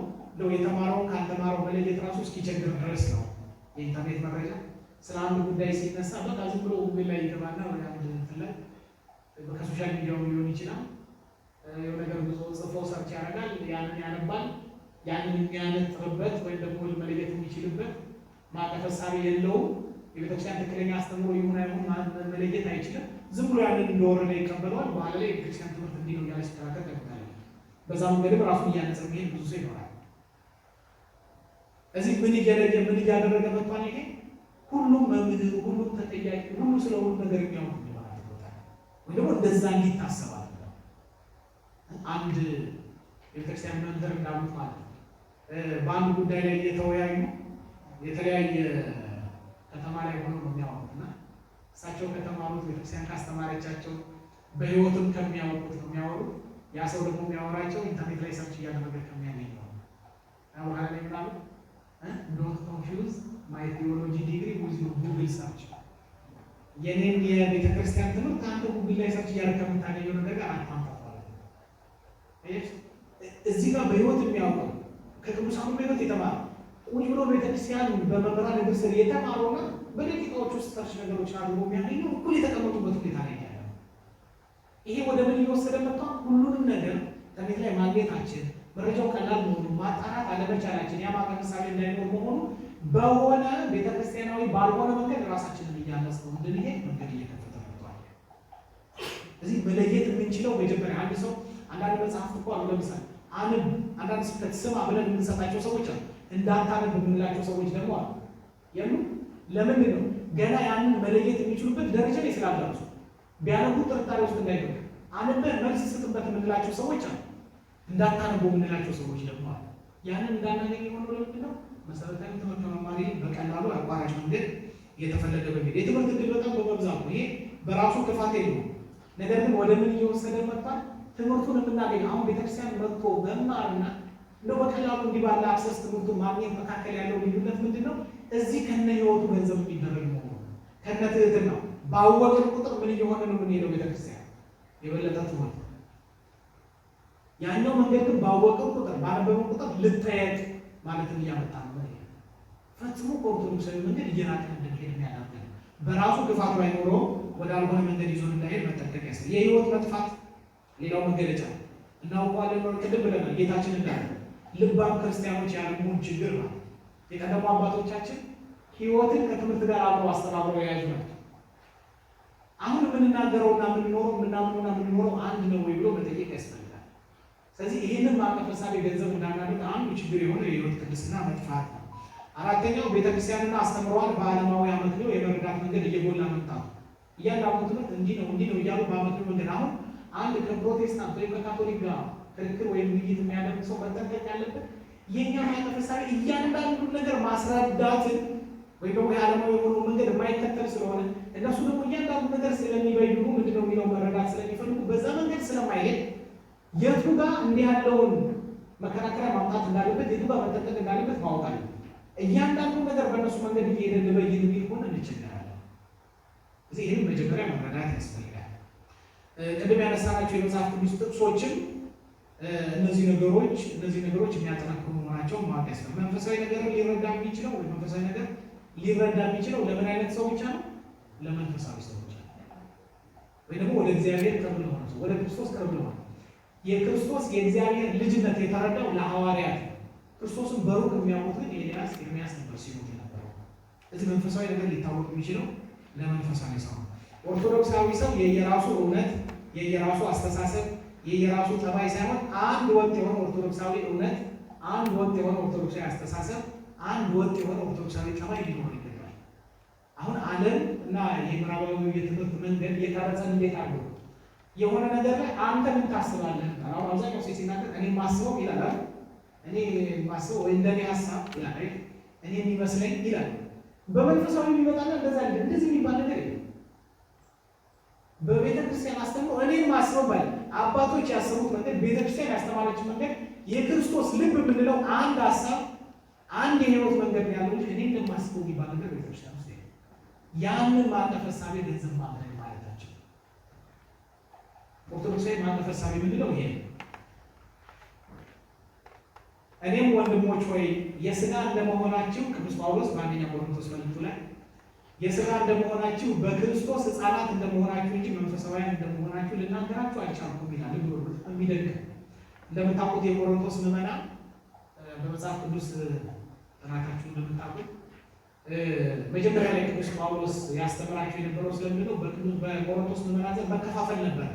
የተማረውን ካልተማረው መለየት ራሱ እስኪቸግር ድረስ ነው። የኢንተርኔት መረጃ ስለ አንድ ጉዳይ ሲነሳ በቃ ዝም ብሎ ጉግል ላይ ይገባና ወይ አንድ እንትን ላይ ከሶሻል ሚዲያው ሊሆን ይችላል የሆነ ነገር ብዙ ጽፎ ሰርች ያደርጋል፣ ያንን ያነባል። ያንን የሚያነጥርበት ወይም ደግሞ መለየት የሚችልበት ማዕቀፈ እሳቤ የለውም። የቤተክርስቲያን ትክክለኛ አስተምሮ ይሁን አይሁን መለየት አይችልም። ዝም ብሎ ያንን እንደወረደ ይቀበለዋል። በኋላ ላይ የቤተክርስቲያን ትምህርት እንዲህ ነው እያለ ሲከራከር ያደርጋል። በዛ መንገድም ራሱን እያነጸ የሚሄድ ብዙ ሰው ይኖራል። እዚህ ምን እያደረገ መጥቷል? ይሄ ሁሉም መምህር፣ ሁሉም ተጠያቂ፣ ሁሉ ስለ ሁሉ ነገር የሚያውቅ ማለት ነው። ወይ ደግሞ እንደዛ እንዲታሰባል አንድ የቤተክርስቲያን መምህር እንዳሉት ማለት ነው። በአንድ ጉዳይ ላይ እየተወያዩ የተለያየ ከተማ ላይ ሆነው ነው የሚያወሩት እና እሳቸው ከተማሩት ቤተክርስቲያን ካስተማረቻቸው በሕይወትም ከሚያውቁት ነው የሚያወሩት። ያ ሰው ደግሞ የሚያወራቸው ኢንተርኔት ላይ ሰርች እያደረገ ከሚያገኘው ነው። በኋላ ላይ ምናሉ ዶንት ኮንፊውዝ ማይ ቴዎሎጂ ዲግሪ ዊዝ ዩር ጉግል ሰርች። የኔን የቤተክርስቲያን ትምህርት አንተ ጉግል ላይ ሰርች እያደረገ ከምታገኘው ነገር ጋር አታምጣት ማለት ነው። እዚህ ጋር በሕይወት የሚያውቀው ከቅዱሳኑ በሕይወት የተማረ ቁጭ ብሎ ቤተክርስቲያን በመምህራን እግር ስር የተማረውና በደቂቃዎች ውስጥ ሰርች ነገሮች አድርጎ የሚያገኘው እኩል የተቀመጡበት ሁኔታ ላይ ያለ። ይሄ ወደ ምን እየወሰደ መጥቷል? ሁሉንም ነገር ኢንተርኔት ላይ ማግኘታችን፣ መረጃው ቀላል መሆኑ፣ ማጣራት አለመቻላችን፣ ያ ማዕቀፈ እሳቤ እንዳይኖር መሆኑ በሆነ ቤተክርስቲያናዊ ባልሆነ መንገድ ራሳችንን እያነጽነው እንድንሄድ መንገድ እየከፈተ መጥቷል። እዚህ መለየት የምንችለው መጀመሪያ አንድ ሰው አንዳንድ መጽሐፍት እኮ አሉ። ለምሳሌ አንብ አንዳንድ ስብከት ስማ ብለን የምንሰጣቸው ሰዎች አሉ። እንዳታነብ የምንላቸው ሰዎች ደግሞ አሉ። የሉ ለምንድን ነው? ገና ያንን መለየት የሚችሉበት ደረጃ ላይ ስላልደረሱ ቢያነቡ ጥርጣሬ ውስጥ እንዳይገቡ አንበህ መልስ ስጥበት የምንላቸው ሰዎች አሉ። እንዳታነቡ የምንላቸው ሰዎች ደግሞ አሉ። ያንን እንዳናገኝ የሆነው ለምንድን ነው? መሰረታዊ ትምህርት መማሪ በቀላሉ አቋራጭ መንገድ እየተፈለገ በሚል የትምህርት ዕድል በጣም በመብዛቱ ይሄ በራሱ ክፋት የለውም። ነገር ግን ወደ ምን እየወሰደ መጥቷል? ትምህርቱን የምናገኘው አሁን ቤተክርስቲያን መጥቶ መማርና እንደው በቀላሉ እንዲህ ባለ አክሰስ ትምህርቱን ማግኘት መካከል ያለው ልዩነት ምንድን ነው? እዚህ ከነ ህይወቱ ገንዘብ የሚደረግ መሆኑ ከነ ትህትናው ባወቅን ቁጥር ምን እየሆነ ነው የምንሄደው? ቤተክርስቲያን የበለጠ ትምህርት ያኛው መንገድ ግን ባወቅን ቁጥር ባነበብን ቁጥር ልታየቅ ማለትን እያመጣ ነው። ፈጽሞ ኦርቶዶክሳዊ መንገድ እየራቀን እንድንሄድ የሚያደርገን በራሱ ክፋቱ አይኖረውም። ወደ አልሆነ መንገድ ይዞ እንዳይሄድ መጠንቀቅ ያስፈልጋል። የህይወት መጥፋት ሌላው መገለጫ እናውቀዋለን ነው ቅድም ብለናል። ጌታችን እንዳለ ልባም ክርስቲያኖች ያለውን ችግር ነው። የቀደሙ አባቶቻችን ሕይወትን ከትምህርት ጋር አብረው አስተባብረው የያዙ ናቸው። አሁን የምንናገረውና የምንኖረው አንድ ነው ወይ ብሎ መጠየቅ ያስፈልጋል። ስለዚህ ይህንን ማዕቀፍ ሀሳብ የገንዘብ እንዳናደርግ አንዱ ችግር የሆነ የሕይወት ቅድስና መጥፋት ነው። አራተኛው ቤተክርስቲያንና አስተምሯል በዓለማዊ አመክንዮ የመረዳት መንገድ እየጎላ መምጣቱ። እያንዳንዱ ትምህርት እንዲህ ነው እያሉ በአመክንዮ መንገድ አሁን አንድ ከፕሮቴስታንት ወይም ከካቶሊክ ጋር ክርክር ወይም ውይይት የሚያደርግ ሰው መጠንቀቅ ያለበት የእኛ ማዕቀፍ ሀሳብ እያንዳንዱን ነገር ማስረዳትን ወይም ደግሞ የዓለማዊ የሆነው መንገድ የማይከተል ስለሆነ እነሱ ደግሞ እያንዳንዱ ነገር ስለሚበይኑ ምንድነው የሚለው መረዳት ስለሚፈልጉ በዛ መንገድ ስለማይሄድ የቱ ጋር እንዲህ ያለውን መከራከሪያ ማምጣት እንዳለበት የቱ ጋር መጠንቀቅ እንዳለበት ማወቅ አለ። እያንዳንዱ ነገር በእነሱ መንገድ እየሄደ ልበይን የሚል ሆነ እንቸገራለን። እዚህ ይህን መጀመሪያ መረዳት ያስፈልጋል። ቅድም ያነሳናቸው የመጽሐፍ ቅዱስ ጥቅሶችም እነዚህ ነገሮች የሚያጠናክሩ መሆናቸውን ማወቅ ያስፈልጋል። መንፈሳዊ ነገር ሊረዳ የሚችለው ወይ መንፈሳዊ ነገር ሊረዳ የሚችለው ለምን አይነት ሰው ብቻ ነው? ለመንፈሳዊ ሰው ብቻ ነው። ወይ ደግሞ ወደ እግዚአብሔር ቅርብ ለሆነ ሰው፣ ወደ ክርስቶስ ቅርብ ለሆነ የክርስቶስ የእግዚአብሔር ልጅነት የተረዳው ለሐዋርያት ነው። ክርስቶስን በሩቅ የሚያውቁት ግን ኤልያስ፣ ኤርምያስ ነበር ሲሞት የነበረው። እዚህ መንፈሳዊ ነገር ሊታወቅ የሚችለው ለመንፈሳዊ ሰው ነው። ኦርቶዶክሳዊ ሰው የየራሱ እውነት፣ የየራሱ አስተሳሰብ፣ የየራሱ ጠባይ ሳይሆን አንድ ወጥ የሆነ ኦርቶዶክሳዊ እውነት፣ አንድ ወጥ የሆነ ኦርቶዶክሳዊ አስተሳሰብ፣ አንድ ወጥ የሆነ ኦርቶዶክሳዊ ጠባይ ሊኖር ይገባል። አሁን ዓለም እና የምዕራባዊ የትምህርት መንገድ እየቀረጸን እንዴት አድርጎ የሆነ ነገር ላይ አንተ ምን ታስባለህ? አሁን አብዛኛው ሴት ሲናገር እኔ ማስበው ይላል። እኔ ማስበው ወይ እንደኔ ሀሳብ ይላል። እኔ የሚመስለኝ ይላል። በመንፈሳዊ የሚመጣና እንደዚህ የሚባል ነገር የለም። በቤተ ክርስቲያን አስተምሮ እኔ ማስበው ባይ አባቶች ያሰቡት መንገድ፣ ቤተ ክርስቲያን ያስተማረች መንገድ፣ የክርስቶስ ልብ የምንለው አንድ ሀሳብ፣ አንድ የህይወት መንገድ ያለው እንጂ እኔ እንደማስበው የሚባል ነገር ቤተ ክርስቲያን ውስጥ የለም። ያንን ማዕቀፍ ሀሳብ ገንዘብ ማድረግ ማለታቸው ኦርቶዶክሳዊ ማዕቀፍ ሀሳብ የምንለው ይሄ ነው። እኔም ወንድሞች ወይ የሥጋ እንደመሆናችሁ ቅዱስ ጳውሎስ በአንደኛ ቆሮንቶስ መልእክቱ ላይ የሥጋ እንደመሆናችሁ በክርስቶስ ሕፃናት እንደመሆናችሁ እንጂ መንፈሳውያን እንደመሆናችሁ ልናገራችሁ አልቻልኩም ይላል። የሚደንቅ እንደምታውቁት የቆሮንቶስ ምዕመናን በመጽሐፍ ቅዱስ ጥናታችሁ እንደምታውቁት መጀመሪያ ላይ ቅዱስ ጳውሎስ ያስተምራቸው የነበረው ስለምንድነው በቆሮንቶስ ምዕመናን ዘንድ መከፋፈል ነበር።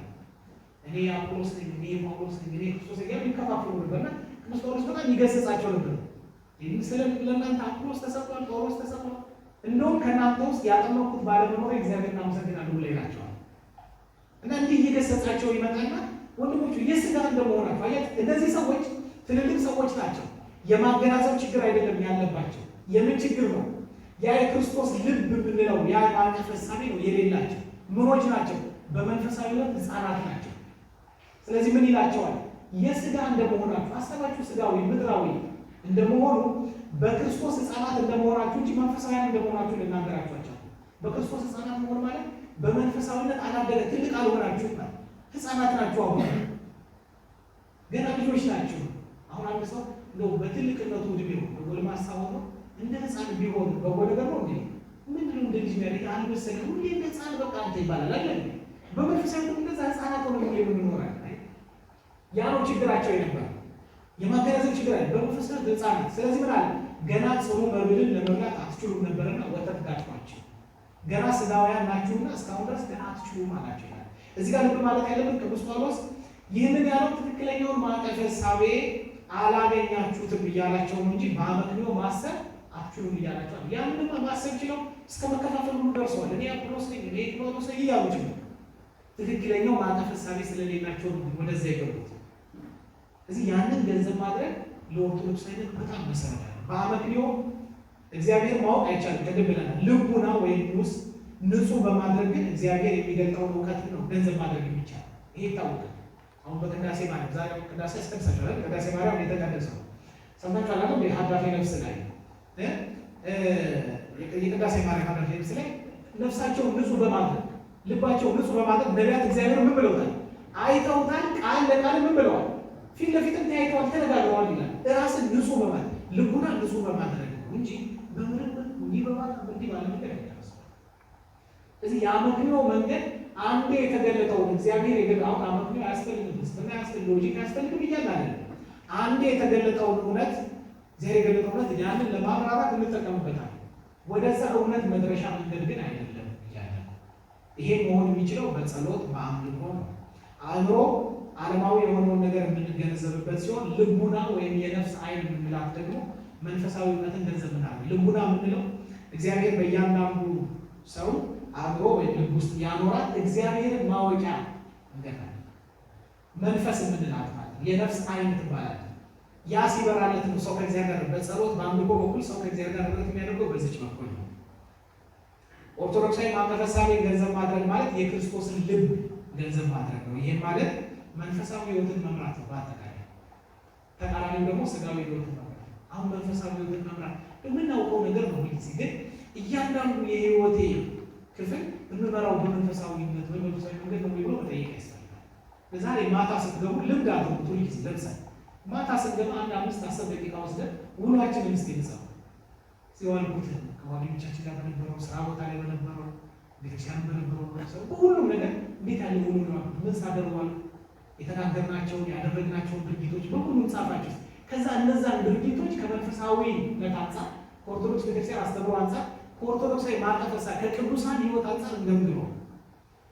እኔ አጵሎስ ነኝ፣ እኔ ጳውሎስ ነኝ፣ እኔ ክርስቶስ ነኝ የሚከፋፈሉ ነበርና ቅዱስ ጳውሎስ በጣም ይገስጻቸው ነበር። ለእናንተ አጵሎስ ተሰጥቷል፣ ጳውሎስ ተሰጥቷል፣ እንደውም ከእናንተ ውስጥ ያጠመቅኩት ባለመኖር እግዚአብሔርን አመሰግናለሁ ብሎ ይላቸዋል። እና እንዲህ እየገሰጻቸው ይመጣና ወንድሞቹ የሥጋ እንደመሆናቸው አያችሁ፣ እነዚህ ሰዎች ትልልቅ ሰዎች ናቸው። የማገናዘብ ችግር አይደለም ያለባቸው። የምን ችግር ነው? ያ የክርስቶስ ልብ የምንለው ያ ማዕቀፍ ሀሳቤ ነው የሌላቸው። ምኖች ናቸው? በመንፈሳዊነት ሕፃናት ናቸው። ስለዚህ ምን ይላቸዋል? የሥጋ እንደመሆናችሁ ሀሳባችሁ ሥጋዊ ምድራዊ እንደመሆኑ በክርስቶስ ሕፃናት እንደመሆናችሁ እንጂ መንፈሳዊያን እንደመሆናችሁ ልናገራችኋቸው። በክርስቶስ ሕፃናት መሆን ማለት በመንፈሳዊነት አላደገ ትልቅ አልሆናችሁ ማለት ሕፃናት ናችሁ። አሁን ገና ልጆች ናችሁ። አሁን አንድ ሰው እንደው በትልቅነቱ ዕድሜው በጎልማሳ ሆኖ እንደ ሕፃን ቢሆን በጎ ነገር ነው እንዴ? ምንድነው እንደ ልጅ የሚያደርግ አልመሰለኝ። ሁሌ እንደ ሕፃን በቃ አንተ ይባላል አይደል? በመንፈሳዊነት እንደዛ ሕፃናት ሆነ የምንኖራል። ያ ነው ችግራቸው የነበረ የማገናዘብ ችግር አለ በመንፈሳዊነት ሕፃናት። ስለዚህ ምን አለ? ገና ጽኑ መብልን ለመብላት አትችሉም ነበርና ወተት ጋጥሟቸው፣ ገና ሥጋውያን ናችሁና እስካሁን ድረስ ገና አትችሉም አላቸው ይላል። እዚህ ጋር ልብ ማለት ያለብን ቅዱስ ጳውሎስ ይህንን ያለው ትክክለኛውን ማዕቀፍ ሀሳቤ አላገኛችሁትም እያላቸው ነው እንጂ በአመክንዮ ማሰብ አትችሉም እያላቸው ነው። ያንንም ማሰብ ችለው እስከ መከፋፈል ሁሉ ደርሰዋል። እኔ አጵሎስ ነኝ፣ እኔ ጳውሎስ ነኝ እያሉ ችለው ትክክለኛው ማዕቀፍ ሀሳቤ ስለሌላቸው ነው ወደዛ የገቡት። እዚህ ያንን ገንዘብ ማድረግ ለኦርቶዶክሳዊነት በጣም መሰረታዊ ነው። በአመክንዮ እግዚአብሔር ማወቅ አይቻልም። ቅድም ብለናል። ልቡና ወይም ውስጥ ንጹህ በማድረግ ግን እግዚአብሔር የሚገልጠውን እውቀት ነው ገንዘብ ማድረግ የሚቻል። ይሄ ይታወቃል። አሁን በቅዳሴ ማርያም ዛሬ ቅዳሴ አስቀድሳችኋል። ቅዳሴ ማርያም የተቀደሰው ሰምታችኋል አይደል? የሀዳፌ ነፍስ ላይ የቅዳሴ ማርያም ሀዳፌ ነፍስ ላይ ነፍሳቸውን ንጹህ በማድረግ ልባቸውን ንጹህ በማድረግ ነቢያት እግዚአብሔር ምን ብለውታል? አይተውታል። ቃል ለቃል ምን ብለዋል? ፊት ለፊትም ተያይተዋል፣ ተነጋግረዋል ይላል። ራስን ንጹህ በማድረግ ልቡና ንጹህ በማድረግ ነው እንጂ በምርምር እንዲህ በማለት እንዲህ ባለ ነገር አይደረስም። ስለዚህ የአመክንዮ መንገድ አንዴ የተገለጠውን እግዚአብሔር የገለጠው አመክንዮ አያስፈልግም፣ ፍልስፍና አያስፈልግም፣ ሎጂክ አያስፈልግም እያልን አይደለም። አንዴ የተገለጠውን እውነት እግዚአብሔር የገለጠው እውነት ያንን ለማብራራት እንጠቀምበታለን። ወደዛ እውነት መድረሻ መንገድ ግን አይደለም እያለ ይሄ መሆን የሚችለው በጸሎት በአምልኮ ነው። አእምሮ ዓለማዊ የሆነውን ነገር የምንገነዘብበት ሲሆን ልቡና ወይም የነፍስ አይን የምንላት ደግሞ መንፈሳዊ እውነትን ገንዘብ ምናምን። ልቡና የምንለው እግዚአብሔር በእያንዳንዱ ሰው አእምሮ ወይም ልብ ውስጥ ያኖራል እግዚአብሔርን ማወቂያ እንደታል። መንፈስ የምንላት ማለት የነፍስ አይን ትባላለች። ያ ሲበራለት ነው ሰው ከእግዚአብሔር ጋር በጸሎት በአምልኮ በኩል ሰው ከእግዚአብሔር ጋር ህብረት የሚያደርገው በዚች በኩል ነው። ኦርቶዶክሳዊ መንፈሳዊ ገንዘብ ማድረግ ማለት የክርስቶስን ልብ ገንዘብ ማድረግ ነው። ይሄ ማለት መንፈሳዊ ህይወትን መምራት ነው። በአጠቃላይ ተቃራኒው ደግሞ ስጋዊ ህይወትን መምራት። አሁን መንፈሳዊ ህይወትን መምራት የምናውቀው ነገር ነው። ግን እያንዳንዱ የህይወቴ ክፍል የምመራው በመንፈሳዊነት በመንፈሳዊ መንገድ ነው ብሎ መጠየቅ ያስፈልጋል። በዛሬ ማታ ስትገቡ ልምድ አድርጉት። ሁልጊዜ ለምሳሌ ማታ ስትገባ 5-10 ደቂቃ ወስደን ውሏችንን እስኪ እንጻፍ። ሲዋልኩት ከጓደኞቻችን ጋር በነበረው ስራ ቦታ ላይ በነበረው ቤተክርስቲያን በነበረው ሰው በሁሉም ነገር እንዴት ያለ ውሎ ነው? ምን ሳደርጓል? የተናገርናቸውን ያደረግናቸውን ድርጊቶች በሁሉ ጻፋችሁ። ከዛ እነዛን ድርጊቶች ከመንፈሳዊነት አንጻር ከኦርቶዶክስ ቤተክርስቲያን አስተምሮ አንጻር ከኦርቶዶክሳዊ ማዕቀፈሳ ከቅዱሳን ህይወት አንጻር እንደምንድን ነው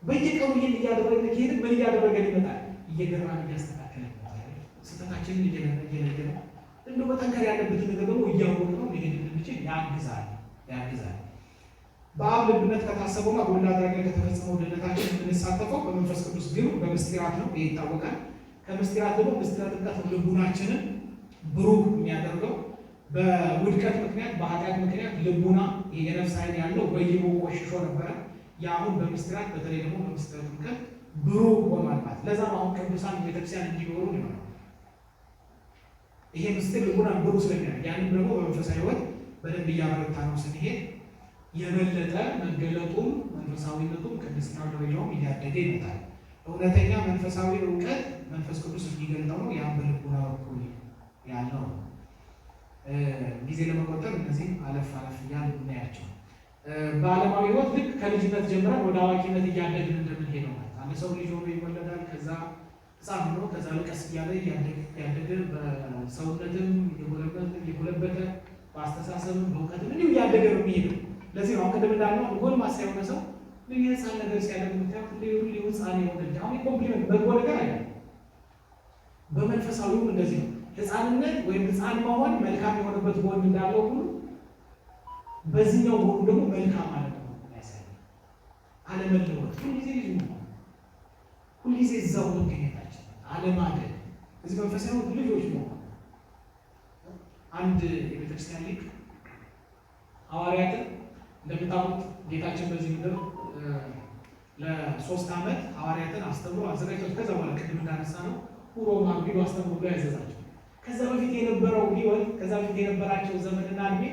በየቀኑ ይህን እያደረግን ከሄድን ምን እያደረገን ይመጣል? እየገራን እያስተካከለ ስህተታችንን እየነገረ እንደው በጠንከር ያለበትን ነገር ደግሞ እያወቅን ነው ይሄን እንድንችል ያግዛል። በአብ ልብነት ከታሰበውና በወልድ አድራጊነት ከተፈጸመው ድነታችን የምንሳተፈው በመንፈስ ቅዱስ ግን በምስጢራት ነው። ይሄ ይታወቃል። ከምስጢራት ደግሞ ምስጢረ ጥምቀት ልቡናችንን ብሩህ የሚያደርገው በውድቀት ምክንያት በኃጢአት ምክንያት ልቡና የነፍስ አይን ያለው ወይሞ ቆሽሾ ነበረ። የአሁን በምስጢራት በተለይ ደግሞ በምስጢረ ጥምቀት ብሩህ ሆኗል ማለት። ለዛ ነው አሁን ቅዱሳን ቤተክርስቲያን እንዲኖሩ ነው። ይሄ ምስጢር ልቡና ብሩህ ስለሚያደርግ ያንን ደግሞ በመንፈሳዊ ህይወት በደንብ እያበረታ ነው ስንሄድ የበለጠ መገለጡም መንፈሳዊነቱም ቅድስናው ደረጃውም እያደገ ይመጣል። እውነተኛ መንፈሳዊ እውቀት መንፈስ ቅዱስ የሚገልጠው ነው። ያን በልቡና በኩል ያለው ጊዜ ለመቆጠብ እነዚህ አለፍ እያልን እናያቸው። በዓለማዊ ህይወት ልክ ከልጅነት ጀምረን ወደ አዋቂነት እያደግን እንደምንሄድ ነው ማለት። አንድ ሰው ልጅ ሆኖ ይወለዳል። ከዛ ህፃን ሆኖ ከዛ ለቀስ እያለ እያደገ በሰውነትም እየጎለበተ በአስተሳሰብም በእውቀትም እንዲሁ እያደገ ነው የሚሄደው። ለዚህ ነው ቅድም እንዳልነው ጎልማሳ የሆነ ሰው የህፃን ነገር ሲያደርግ የምታዩት ሁሌ ህፃን የሆነ ልጅ አሁን ኮምፕሊመንት በጎ ነገር አለ። በመንፈሳዊውም እንደዚህ ነው። ህፃንነት ወይም ህፃን መሆን መልካም የሆነበት ጎን እንዳለው ሁሉ በዚህኛው ጎኑ ደግሞ መልካም ማለት ነው ያሳያል። አለመለወጥ ሁልጊዜ ልጅ ነው፣ ሁልጊዜ እዛው መገኘታችን አለማደግ፣ እዚህ መንፈሳዊ ልጆች ነው። አንድ የቤተክርስቲያን ሊቅ ሐዋርያትን እንደምታውቁት ጌታችን በዚህ ምድር ለ3 ዓመት ሐዋርያትን አስተምሮ አዘጋጅቷል። ከዛ በኋላ ቅድም እንዳነሳ ነው ሁሮማ ቢሉ አስተምሮ ብሎ ያዘዛቸው። ከዛ በፊት የነበረው ህይወት ከዛ በፊት የነበራቸው ዘመንና እድሜ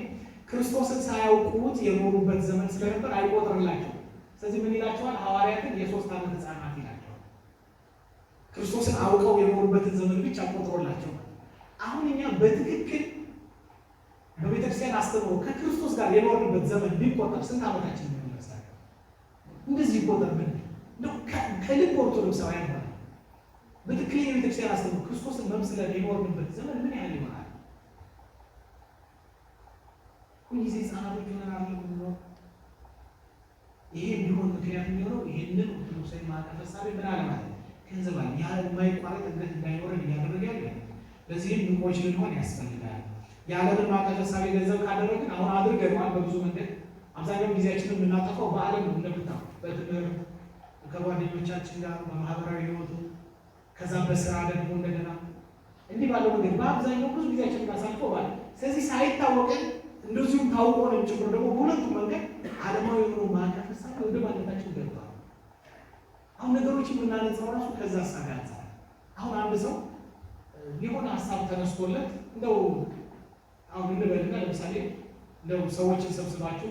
ክርስቶስን ሳያውቁት የኖሩበት ዘመን ስለነበር አይቆጥርላቸው። ስለዚህ ምን ይላቸዋል? ሐዋርያትን የ3 ዓመት ህፃናት ይላቸዋል። ክርስቶስን አውቀው የኖሩበትን ዘመን ብቻ ቆጥሮላቸው። አሁን እኛ በትክክል በቤተክርስቲያን አስተምሮ ከክርስቶስ ጋር የኖርንበት ዘመን ቢቆጠር ስንት ዓመታችን ነው ይመስላል? እንደዚህ ይቆጠር ምን ነው ከልብ ኦርቶዶክሳውያን ማለት በትክክል የቤተክርስቲያን አስተምሮ ክርስቶስን መምሰል የኖርንበት ዘመን ምን ያህል ይሆናል? ሁልጊዜ ህፃናቶች ይሆናል ነው። ይሄ እንዲሆን ምክንያት የሚሆነው ይሄንን ኦርቶዶክሳዊ ማዕቀፍ ሐሳቤ ምን አለ ማለት ገንዘባል ያህል የማይቋረጥ እምነት እንዳይኖረን እያደረገ ያለ። ለዚህም ንቆች ልንሆን ያስፈልጋል። የዓለምን ማዕቀፍ ሐሳቤ ገንዘብ ካደረግን አሁን አድርገናል በብዙ መንገድ። አብዛኛውን ጊዜያችንን የምናጠፋው በዓለም ነው እንደምታው በትምህርት ከጓደኞቻችን ጋር በማህበራዊ ህይወቱ ከዛ በስራ ደግሞ እንደገና እንዲህ ባለው መንገድ በአብዛኛው ብዙ ጊዜያችንን እናሳልፈው ባለ። ስለዚህ ሳይታወቀን እንደዚሁም ታውቆ ነው ጭምር ደግሞ በሁለቱም መንገድ ዓለማዊ የሆኑ ማዕቀፍ ሐሳቤ ወደ ማለታችን ገብቷል። አሁን ነገሮችን የምናነጻው ራሱ ከዛ ሐሳብ አንጻር አሁን አንድ ሰው የሆነ ሐሳብ ተነስቶለት እንደው አሁን እንበልና ለምሳሌ እንደው ሰዎችን ሰብስባችሁ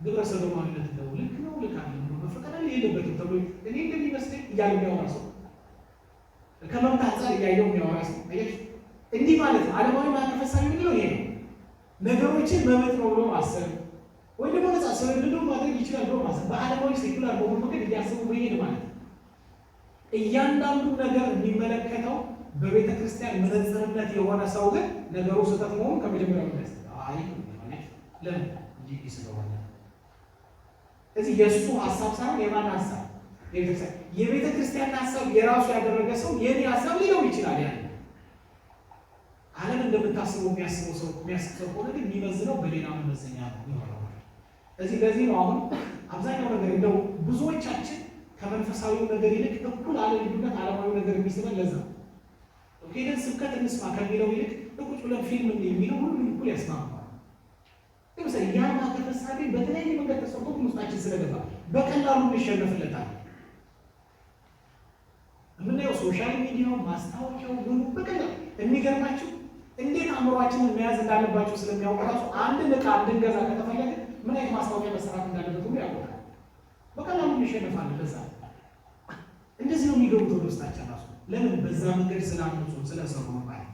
ግብረ ሰዶማዊነት እንደው ልክ ነው ልክ አይደለም መፈቀድ የለበትም ተብሎ እኔ እንደሚመስለኝ እያለ የሚያወራ ሰው ከመብት አንጻር እያየው የሚያወራ ሰው አየሽ፣ እንዲህ ማለት ነው። ዓለማዊ ማዕቀፍ ሐሳቤ ምንድነው? ይሄ ነው ነገሮችን መብት ነው ብሎ ማሰብ ወይ ደግሞ ነፃ ስርድዶ ማድረግ ይችላል ብሎ ማሰብ በዓለማዊ ሴኩላር በሆነ መንገድ እያሰቡ መሄድ ማለት ነው። እያንዳንዱ ነገር የሚመለከተው በቤተ ክርስቲያን መነጽርነት የሆነ ሰው ግን ነገሩ ስህተት መሆኑ ከመጀመሪያው ድረስ አይ ለምን እንዲህ ስለሆነ እዚህ የእሱ ሀሳብ ሳይሆን የማን ሀሳብ? የቤተ ክርስቲያን ሀሳብ የራሱ ያደረገ ሰው የኔ ሀሳብ ሊለው ይችላል። ያ ዓለም እንደምታስበው የሚያስበው ሰው የሚያስበው ከሆነ ግን የሚመዝነው በሌላ መመዘኛ ነው። እዚህ ለዚህ ነው አሁን አብዛኛው ነገር እንደው ብዙዎቻችን ከመንፈሳዊው ነገር ይልቅ እኩል አለ ልዩነት ዓለማዊ ነገር የሚስበን ለዛ ሄደን ስብከት እንስማ ከሚለው ይልቅ ቁጭ ብለን ፊልም የሚለው ሁሉ እኩል ያስማማል። ለምሳሌ ያ ማከፈሳቤ በተለያየ መንገድ ተሰጥቶ ውስጣችን ስለገባ በቀላሉ እንሸነፍለታል። የምናየው ሶሻል ሚዲያው ማስታወቂያው ሁሉ በቀላሉ የሚገርማችሁ እንዴት አእምሯችንን መያዝ እንዳለባቸው ስለሚያውቁ ራሱ አንድን ዕቃ እንድንገዛ ከተፈለገ ምን አይነት ማስታወቂያ መሰራት እንዳለበት ሁሉ ያውቃል። በቀላሉ እንሸነፋለን። በዛ እንደዚህ ነው የሚገቡት ወደ ውስጣችን ራሱ ለምን በዛ መንገድ ስላመፁ ስለሰሩ ማለት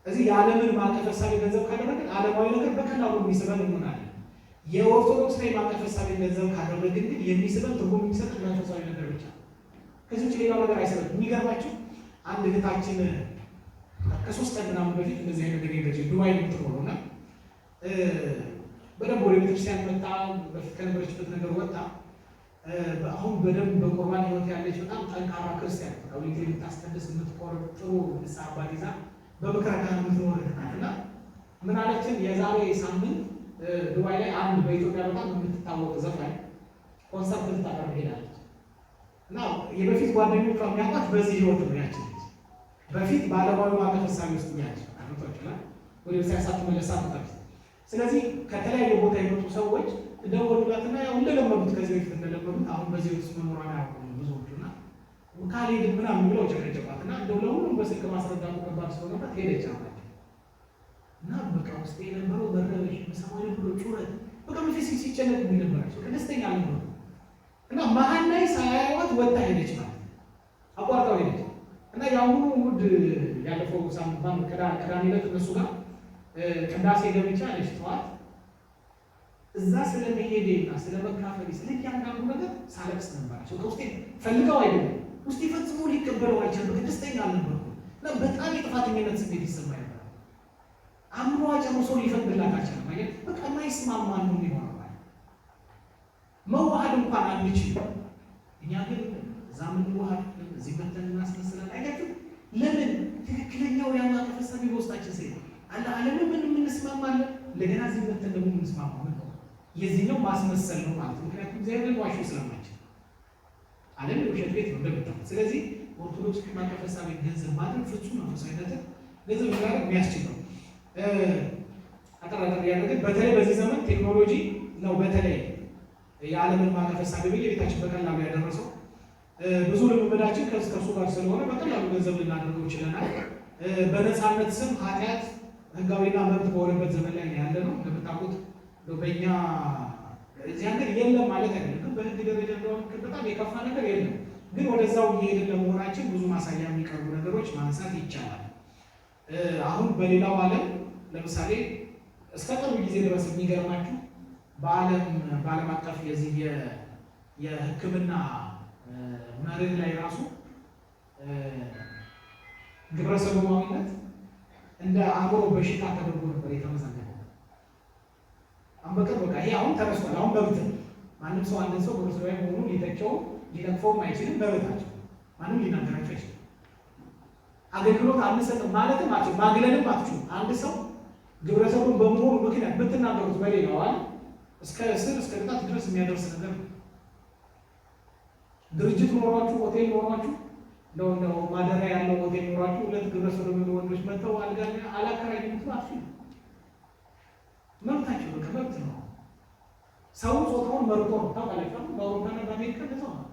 እዚህ የዓለምን ማዕቀፍ ሐሳብ ገንዘብ ካደረግን ዓለማዊ ነገር በቀላሉ የሚስበን እንሆናለን። የኦርቶዶክስ ላይ ማዕቀፍ ሐሳብ ገንዘብ ካደረግን ግን የሚስበን ትርጉም የሚሰጥ መንፈሳዊ ነገር ብቻ ከዚህ ውጭ ሌላው ነገር አይሰበም። የሚገርማችሁ አንድ እህታችን ከ3 ቀን ምናምን በፊት እንደዚህ አይነት ነገር ይገጭ ዱባይ የምትኖረው እና በደንብ ወደ ቤተክርስቲያን መጣ። በፊት ከነበረችበት ነገር ወጣ። አሁን በደንብ በቁርባን ህይወት ያለች በጣም ጠንካራ ክርስቲያን ከቤት የምታስቀድስ የምትቆርብ ጥሩ ንስሐ አባት ይዛ በምክረ ካህን የምትኖር ናት እና ምን አለችን? የዛሬ ሳምንት ዱባይ ላይ አንድ በኢትዮጵያ በጣም የምትታወቅ ዘፋኝ ኮንሰርት ልታቀርብ ሄዳለች እና የበፊት ጓደኞቿ የሚያውቋት በዚህ ህይወት ነው። ያችን በፊት በዓለማዊ ማዕቀፍ ሐሳብ ውስጥ ያለች አጥቶችና ወደ ሲያሳት መለሳ ተጠቅስ። ስለዚህ ከተለያየ ቦታ የመጡ ሰዎች ደወሉላትና ያው እንደለመዱት ከዚህ በፊት እንደለመዱት አሁን በዚህ ውስጥ መኖሯን ያውቁ ብዙዎቹና ካሌድ ምናምን ብለው ጨቀጨቋትና እንደው ለሁሉም በስልክ ማስረዳቱ ከባድ ስለሆነበት ሄደች አላቸው እና በቃ ውስጥ የነበረው መረበሽ መሰማሪ ብሎ ጩኸት በቃ መንፈስ ሲጨነቅ የሚነበራቸው ደስተኛ አልነበሩ እና መሀል ላይ ሳያዩት ወጣ ሄደች ማለት አቋርጣው ሄደች እና የአሁኑ እሑድ ያለፈው ሳምንት ቅዳሜ ዕለት እነሱ ጋር ቅዳሴ ገብቻ አለች ጠዋት እዛ ስለመሄዴና ስለመካፈል ስለእያንዳንዱ ነገር ሳለቅስ ነበራቸው። ከውስጤ ፈልገው አይደለም ውስጤ ፈጽሞ ሊቀበለው አይችልም። ደስተኛ አልነበርኩም እና በጣም የጥፋተኝነት ስሜት ይሰማኝ ነበር። አእምሮ ጨርሶ ሊፈቅድላት አልቻለም። ማለት በቃ የማይስማማ ነው የሚሆነው ማለት መዋሃድ እንኳን አንችልም። እኛ ግን እዛ ምንዋሃድ እዚህ መተን እናስመስላለን። አያችሁ ለምን ትክክለኛው የማዕቀፍ ሐሳብ በውስጣችን ሲል አለ ዓለምን ምን እንስማማለን እንደገና እዚህ መተን ደግሞ እንስማማለን ነው የዚህኛው ማስመሰል ነው ማለት ነው። ምክንያቱም እግዚአብሔር ዋሹ ስለማይችል ዓለም የውሸት ቤት ነው እንደምታውቁት። ስለዚህ ኦርቶዶክስ ማዕቀፍ ሐሳብ ገንዘብ ማድረግ ፍጹም መንፈሳዊነትን ገንዘብ ማድረግ የሚያስችል ነው። አጠራጣሪ ያደረገ በተለይ በዚህ ዘመን ቴክኖሎጂ ነው በተለይ የዓለምን ማዕቀፍ ሐሳብ በየቤታችን በቀላሉ ያደረሰው ብዙ ልምምዳችን ከእሱ ጋር ስለሆነ በቀላሉ ገንዘብ ልናደርገው ይችለናል። በነፃነት ስም ኃጢአት ህጋዊና መብት በሆነበት ዘመን ላይ ያለ ነው እንደምታውቁት። በእኛ እዚህ ሀገር የለም ማለት አይደለም፣ ግን በህግ ደረጃ እንደሆነ በጣም የከፋ ነገር የለም። ግን ወደዛው እየሄድን ለመሆናችን ብዙ ማሳያ የሚቀርቡ ነገሮች ማንሳት ይቻላል። አሁን በሌላው ዓለም ለምሳሌ እስከ ቅርብ ጊዜ ድረስ የሚገርማችሁ በዓለም አቀፍ የዚህ የሕክምና መርህ ላይ ራሱ ግብረ ሰዶማዊነት እንደ አእምሮ በሽታ ተደርጎ ነበር የተመዘገበው። አንበቀር በቃ ይሄ አሁን ተረስቷል። አሁን መብት ማንም ሰው አንድ ሰው ግብረ ሰዶማዊ መሆኑን ሊተቸው ሊነቅፈውም አይችልም። መብታቸው ማንም ሊናገራቸው አይችልም። አገልግሎት አንሰጥም ማለትም አትችሉም፣ ማግለልም አትችሉም። አንድ ሰው ግብረ ሰዶም በመሆኑ ምክንያት ብትናገሩት በሌላው ዓለም እስከ እስር እስከ ቅጣት ድረስ የሚያደርስ ነገር ነው። ድርጅት ኖሯችሁ ሆቴል ኖሯችሁ እንደው ማደሪያ ያለው ሆቴል ኖሯችሁ ሁለት ግብረ ሰዶም ወንዶች መጥተው አልጋ አላከራይም አትችሉም። መብታቸው በቃ መብት ነው። ሰው ጾታውን መርጦ ነው ታውቃላችሁ። በአውሮፓና በአሜሪካ እንደዛው ነው።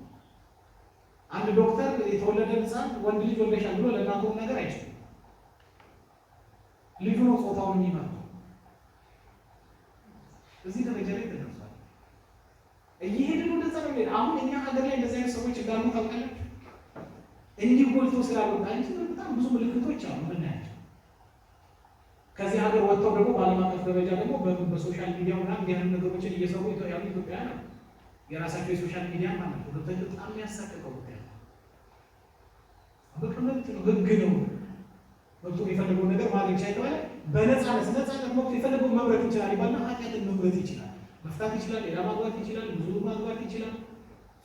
አንድ ዶክተር የተወለደ ሕፃን ወንድ ልጅ ወልደሻል ብሎ ለእናቱ ነገር አይችልም። ልጁ ነው ጾታውን የሚመርጠው። እዚህ ደረጃ ላይ ተደርሷል። እየሄድን ወደዛ ነው የሚሄድ። አሁን እኛ ሀገር ላይ እንደዚህ አይነት ሰዎች እንዳሉ ታውቃላችሁ። እንዲህ ጎልቶ ስላልወጣ እንጂ በጣም ብዙ ምልክቶች አሉ የምናያቸው። ከዚህ ሀገር ወጥተው ደግሞ በዓለም አቀፍ ደረጃ ደግሞ በሶሻል ሚዲያ ምናምን እንዲህ አይነት ነገሮችን እየሰሩ ያሉ ኢትዮጵያውያን ነው። የራሳቸው የሶሻል ሚዲያ ማለት ነው። በጣም የሚያሳቅቀው ጉዳይ ነው። በቃ መብት ነው፣ ህግ ነው። መብቱ የፈለገውን ነገር ማድረግ ይችላል። በነፃነት መብቱ የፈለገውን መምረጥ ይችላል ይባልና ኃጢአትን መምረጥ ይችላል፣ መፍታት ይችላል፣ ሌላ ማግባት ይችላል፣ ብዙ ማግባት ይችላል፣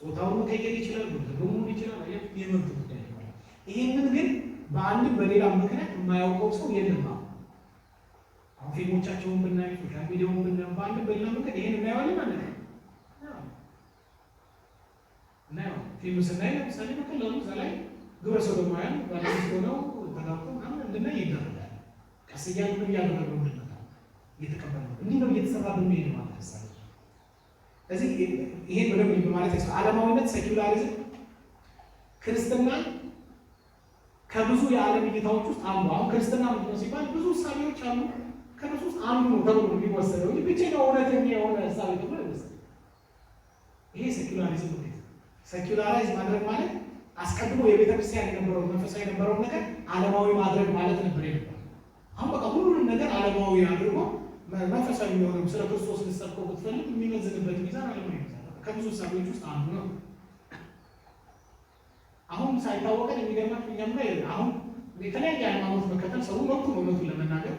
ጾታውን መቀየር ይችላል፣ መሆን ይችላል። የመብት ጉዳይ ነው። ይሄንን ግን በአንድም በሌላ ምክንያት የማያውቀው ሰው የለም። አሁን ፊልሞቻቸውን ብናይ፣ ሶሻል ሚዲያውን ብናይ በአንድም በሌላ ምክንያት ይሄን እናየዋለን ማለት ነው። ፊልም ስናይ ለምሳሌ በቀላሉ እዛ ላይ ግብረ ሰዶማውያን ባለቤት ሆነው ተጋብተው ምናምን እንድናይ ይደረጋል። ቀስ እያልን እያደረግነው እንድንመጣ እየተቀበልነው እንዲህ ነው እየተሰራ በሚሄድ ማለት ነው። ስለዚህ ይሄን በደንብ ማለት ነው። ዓለማዊነት ሴኩላሪዝም ክርስትና ከብዙ የዓለም እይታዎች ውስጥ አንዱ። አሁን ክርስትና ምንድን ነው ሲባል ብዙ እሳቤዎች አሉ። ከነሱ ውስጥ አንዱ ነው ተብሎ የሚወሰደው እንጂ ብቸኛው እውነተኛ የሆነ እሳቤ ተብሎ አይወሰድም። ይሄ ሴኩላሪዝም ነው። ሴኩላራይዝ ማድረግ ማለት አስቀድሞ የቤተክርስቲያን የነበረው መንፈሳዊ የነበረውን ነገር ዓለማዊ ማድረግ ማለት ነበር የነበረው። አሁን በቃ ሁሉንም ነገር ዓለማዊ አድርጎ መንፈሳዊ የሚሆነው ስለ ክርስቶስ ልትሰብከው ብትፈልግ የሚመዝንበት ሚዛን ዓለማዊ ሚዛን ከብዙ እሳቤዎች ውስጥ አንዱ ነው። አሁን ሳይታወቀን የሚገርማችሁ እኛም ላይ አሁን የተለያየ ሃይማኖት መከተል ሰው እውነቱን ለመናገር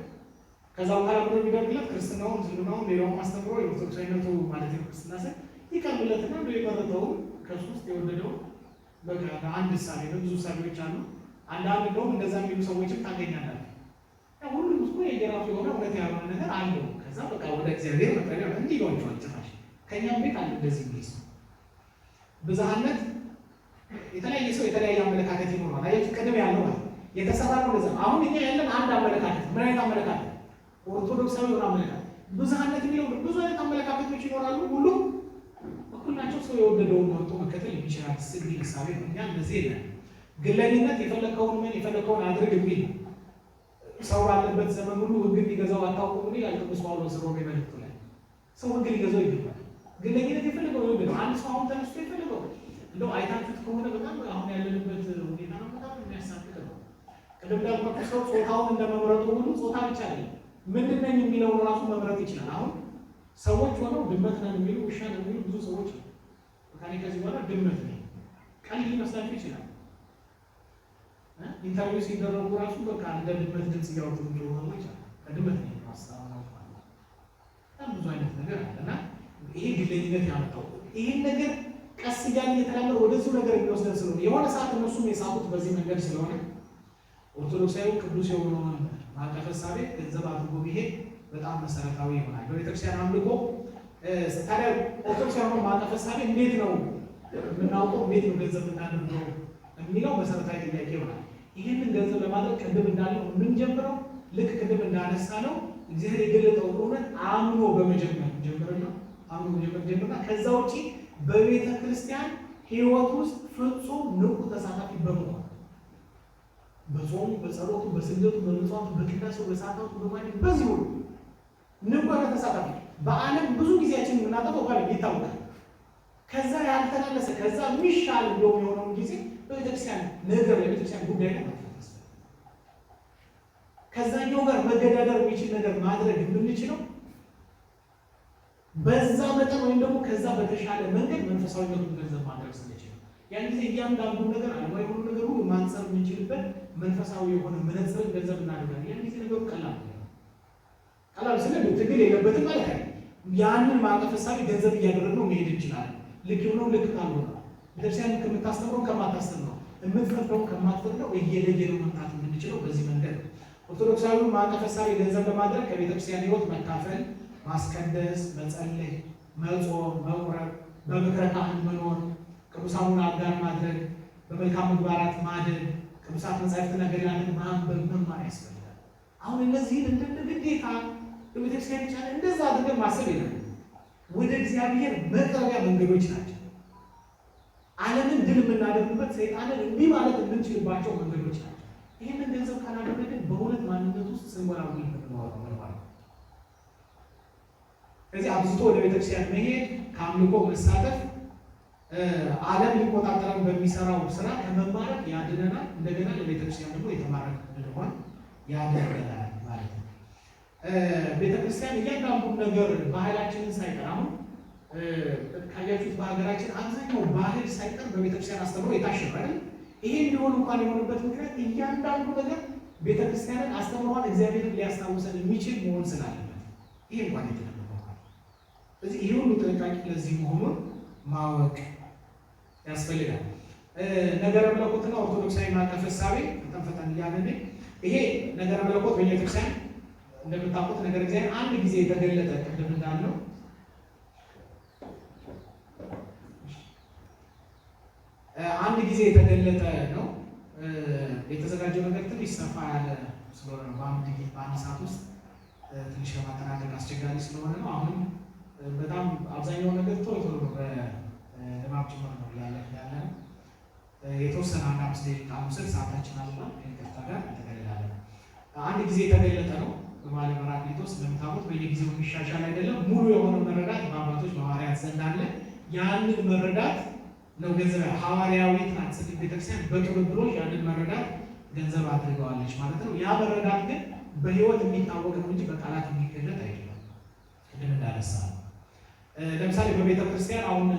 ከዛ በኋላ ብሎ የሚደርግለት ክርስትናውን፣ እስልምናውን፣ ሌላውን አስተምሮ የኦርቶዶክሳዊነቱ ማለት ነው ክርስትና ስል ይቀርብለትና የመረጠውን ከሱ ውስጥ የወደደው በቃ አንድ እሳቤ ነው። ብዙ እሳቤዎች አሉ። አንዳንድ እንደውም እንደዛ የሚሉ ሰዎችም ታገኛላችሁ። ሁሉም እኮ የየራሱ የሆነ እውነት ያልሆነ ነገር አለው። ከዛ በቃ ወደ እግዚአብሔር መጠሪያ እንዲህ ይሏቸዋል። ጭራሽ ከእኛም ቤት አለ እንደዚህ የሚል ሰው። ብዝሃነት የተለያየ ሰው የተለያየ አመለካከት ይኖረዋል። አያችሁ ቅድም ያለው ማለት የተሰራ ነው ለዛ። አሁን እኛ ያለን አንድ አመለካከት፣ ምን አይነት አመለካከት? ኦርቶዶክሳዊ የሆነ አመለካከት። ብዝሃነት የሚለው ብዙ አይነት አመለካከቶች ይኖራሉ። ሁሉም ሁላቸው ሰው የወደደውን መርጦ መከተል የሚችላል ስል ሀሳቤ ነው። እኛ እንደዚህ የለን። ግለኝነት የፈለከውን ምን የፈለከውን አድርግ የሚል ሰው ባለበት ዘመን ሁሉ ህግ ሊገዛው አታውቁም ምን ያል ቅዱስ ጳውሎስ ሮሜ መልእክቱ ላይ ሰው ህግ ሊገዛው ይገባል። ግለኝነት የፈለገው ነው። አንድ ሰው አሁን ተነስቶ የፈለገው እንደው አይታችሁት ከሆነ በጣም አሁን ያለንበት ሁኔታ ነው በጣም የሚያሳቅቅ ነው። ቅድም እንዳልኳችሁ ሰው ጾታውን እንደመምረጡ ሁሉ ጾታ ብቻ አይደለም ምንድን ነኝ የሚለውን ራሱ መምረጥ ይችላል። አሁን ሰዎች ሆነው ድመት ነን የሚሉ ውሻ ነን የሚሉ ብዙ ሰዎች ነው። ከኔ ከዚህ በኋላ ድመት ነኝ ቀልድ ሊመስላችሁ ይችላል። ኢንተርቪው ሲደረጉ ራሱ በቃ እንደ ድመት ድምፅ እያወጡ የሚሆኑ ይችላል። ከድመት ነኝ ማስተማማት ማለት በጣም ብዙ አይነት ነገር አለና ይሄ ግለኝነት ያመጣው ይሄን ነገር ቀስ እያለ እየተላለፈ ወደዚሁ ነገር የሚወስደን ስለሆነ የሆነ ሰዓት እነሱም የሳቡት በዚህ መንገድ ስለሆነ ኦርቶዶክሳዊ ቅዱስ የሆነውን ማዕቀፈ እሳቤ ገንዘብ አድርጎ ቢሄድ በጣም መሰረታዊ ይሆናል። በቤተክርስቲያን አምልኮ ታዲያ ኦርቶዶክሳዊ የሆነው ማዕቀፈ እሳቤ እንዴት ነው የምናውቀው? እንዴት ነው ገንዘብ የምናደርገው የሚለው መሰረታዊ ጥያቄ ይሆናል። ይህንን ገንዘብ ለማድረግ ቅድም እንዳለው የምንጀምረው ልክ ቅድም እንዳነሳ ነው እግዚአብሔር የገለጠው እውነት አምኖ በመጀመር ጀምርና ከዛ ውጪ በቤተ ክርስቲያን ሕይወት ውስጥ ፍጹም ንቁ ተሳታፊ በመሆን በጾሙ፣ በጸሎቱ፣ በስግደቱ፣ በምጽዋቱ፣ በቅዳሴው፣ በሰዓታቱ፣ በማለት በዚህ ሁሉ ንቁ ተሳታፊ በዓለም ብዙ ጊዜያችን የምናጠፋው ባለ ይታወቃል። ከዛ ያልተናነሰ ከዛ የሚሻል እንደውም የሆነውን ጊዜ በቤተክርስቲያን ነገር የቤተክርስቲያን ጉዳይ ነው ማለት ነው። ከዛኛው ጋር መገዳደር የሚችል ነገር ማድረግ የምንችለው በዛ መጠን ወይም ደግሞ ከዛ በተሻለ መንገድ መንፈሳዊነቱን ገንዘብ ማድረግ ስንችል ያን ጊዜ እያንዳንዱ ነገር ዓለማዊ የሆኑ ነገር ሁሉ ማንጸር የምንችልበት መንፈሳዊ የሆነ መነጽርን ገንዘብ እናደርጋለን። ያን ጊዜ ነገሩ ቀላል ስለ ትግል የለበትም ማለት ነው። ያንን ማዕቀፈ እሳቤ ገንዘብ እያደረግነው መሄድ እንችላለን። ልክ የሆነው ልክ ካልሆነ ቤተክርስቲያን ከምታስተምረው ከማታስተምረው የምትፈቅደው ከማትፈቅደው እየለየነው መምጣት የምንችለው በዚህ መንገድ ነው። ኦርቶዶክሳዊ ማዕቀፈ እሳቤ ገንዘብ ለማድረግ ከቤተክርስቲያን ሕይወት መካፈል፣ ማስቀደስ፣ መጸለይ፣ መጾም፣ መቁረብ፣ በምክረ ካህን መኖር፣ ቅዱሳኑን አጋር ማድረግ፣ በመልካም ምግባራት ማደግ፣ ቅዱሳት መጻሕፍትና ገድላትን ማንበብ መማር ያስፈልጋል። አሁን እነዚህን እንደ ግዴታ በቤተክርስቲያን ቻለ እንደዛ አድርገን ማሰብ የለም። ወደ እግዚአብሔር መቅረቢያ መንገዶች ናቸው። ዓለምን ድል የምናደርግበት ሰይጣንን እንዲህ ማለት የምንችልባቸው መንገዶች ናቸው። ይህንን ገንዘብ ካላደረግን በእውነት ማንነት ውስጥ ስንወላወል የምንኖረው ማለት ነው። ስለዚህ አብዝቶ ወደ ቤተክርስቲያን መሄድ፣ ከአምልኮ መሳተፍ ዓለም ሊቆጣጠረን በሚሰራው ስራ ከመማረክ ያድነናል። እንደገና ለቤተክርስቲያን ደግሞ የተማረክ እንድንሆን ያደርገናል ማለት ነው። ቤተክርስቲያን እያንዳንዱን ነገር ባህላችንን ሳይቀር አሁን ካያችሁት በሀገራችን አብዛኛው ባህል ሳይቀር በቤተክርስቲያን አስተምሮ የታሸገ አይደል? ይሄ እንዲሆን እንኳን የሆነበት ምክንያት እያንዳንዱ ነገር ቤተክርስቲያንን አስተምሯን እግዚአብሔርን ሊያስታውሰን የሚችል መሆን ስላለበት ይሄ እንኳን የተደረገው። ስለዚህ ይሄ ሁሉ ጥንቃቄ ለዚህ መሆኑን ማወቅ ያስፈልጋል። ነገረ መለኮትና ኦርቶዶክሳዊ ማዕቀፍ እሳቤ ፈጠን እያለን ይሄ ነገረ መለኮት በቤተክርስቲያን እንደምታውቁት ነገር እግዚአብሔር አንድ ጊዜ የተገለጠ ቅድም እንዳለው አንድ ጊዜ የተገለጠ ነው። የተዘጋጀው ነገር ትንሽ ሰፋ ያለ ስለሆነ ነው። በአንድ ሰዓት ውስጥ ትንሽ ለማጠናቀቅ አስቸጋሪ ስለሆነ ነው። አሁን በጣም አብዛኛው ነገር ቶሎ ቶሎ ነው በልማድ ጭምር ነው ያለ ነው። የተወሰነ አንድ 5 ደቂቃ ውስጥ ሰዓታችን አልፏል። ከእንቅርታ ጋር ተገለላለ አንድ ጊዜ የተገለጠ ነው። በማለ ጰራቅሊጦስ እንደምታውቁት በየጊዜው የሚሻሻል አይደለም። ሙሉ የሆነ መረዳት በአባቶች በሐዋርያት ዘንድ አለ። ያንን መረዳት ነው ገንዘብ ሐዋርያዊት ናት ስለ ቤተክርስቲያን በቅብብሎች ያንን መረዳት ገንዘብ አድርገዋለች ማለት ነው። ያ መረዳት ግን በህይወት የሚታወቅ ነው እንጂ በቃላት የሚገለጥ አይደለም። ቅድም እንዳነሳ ለምሳሌ በቤተክርስቲያን አሁን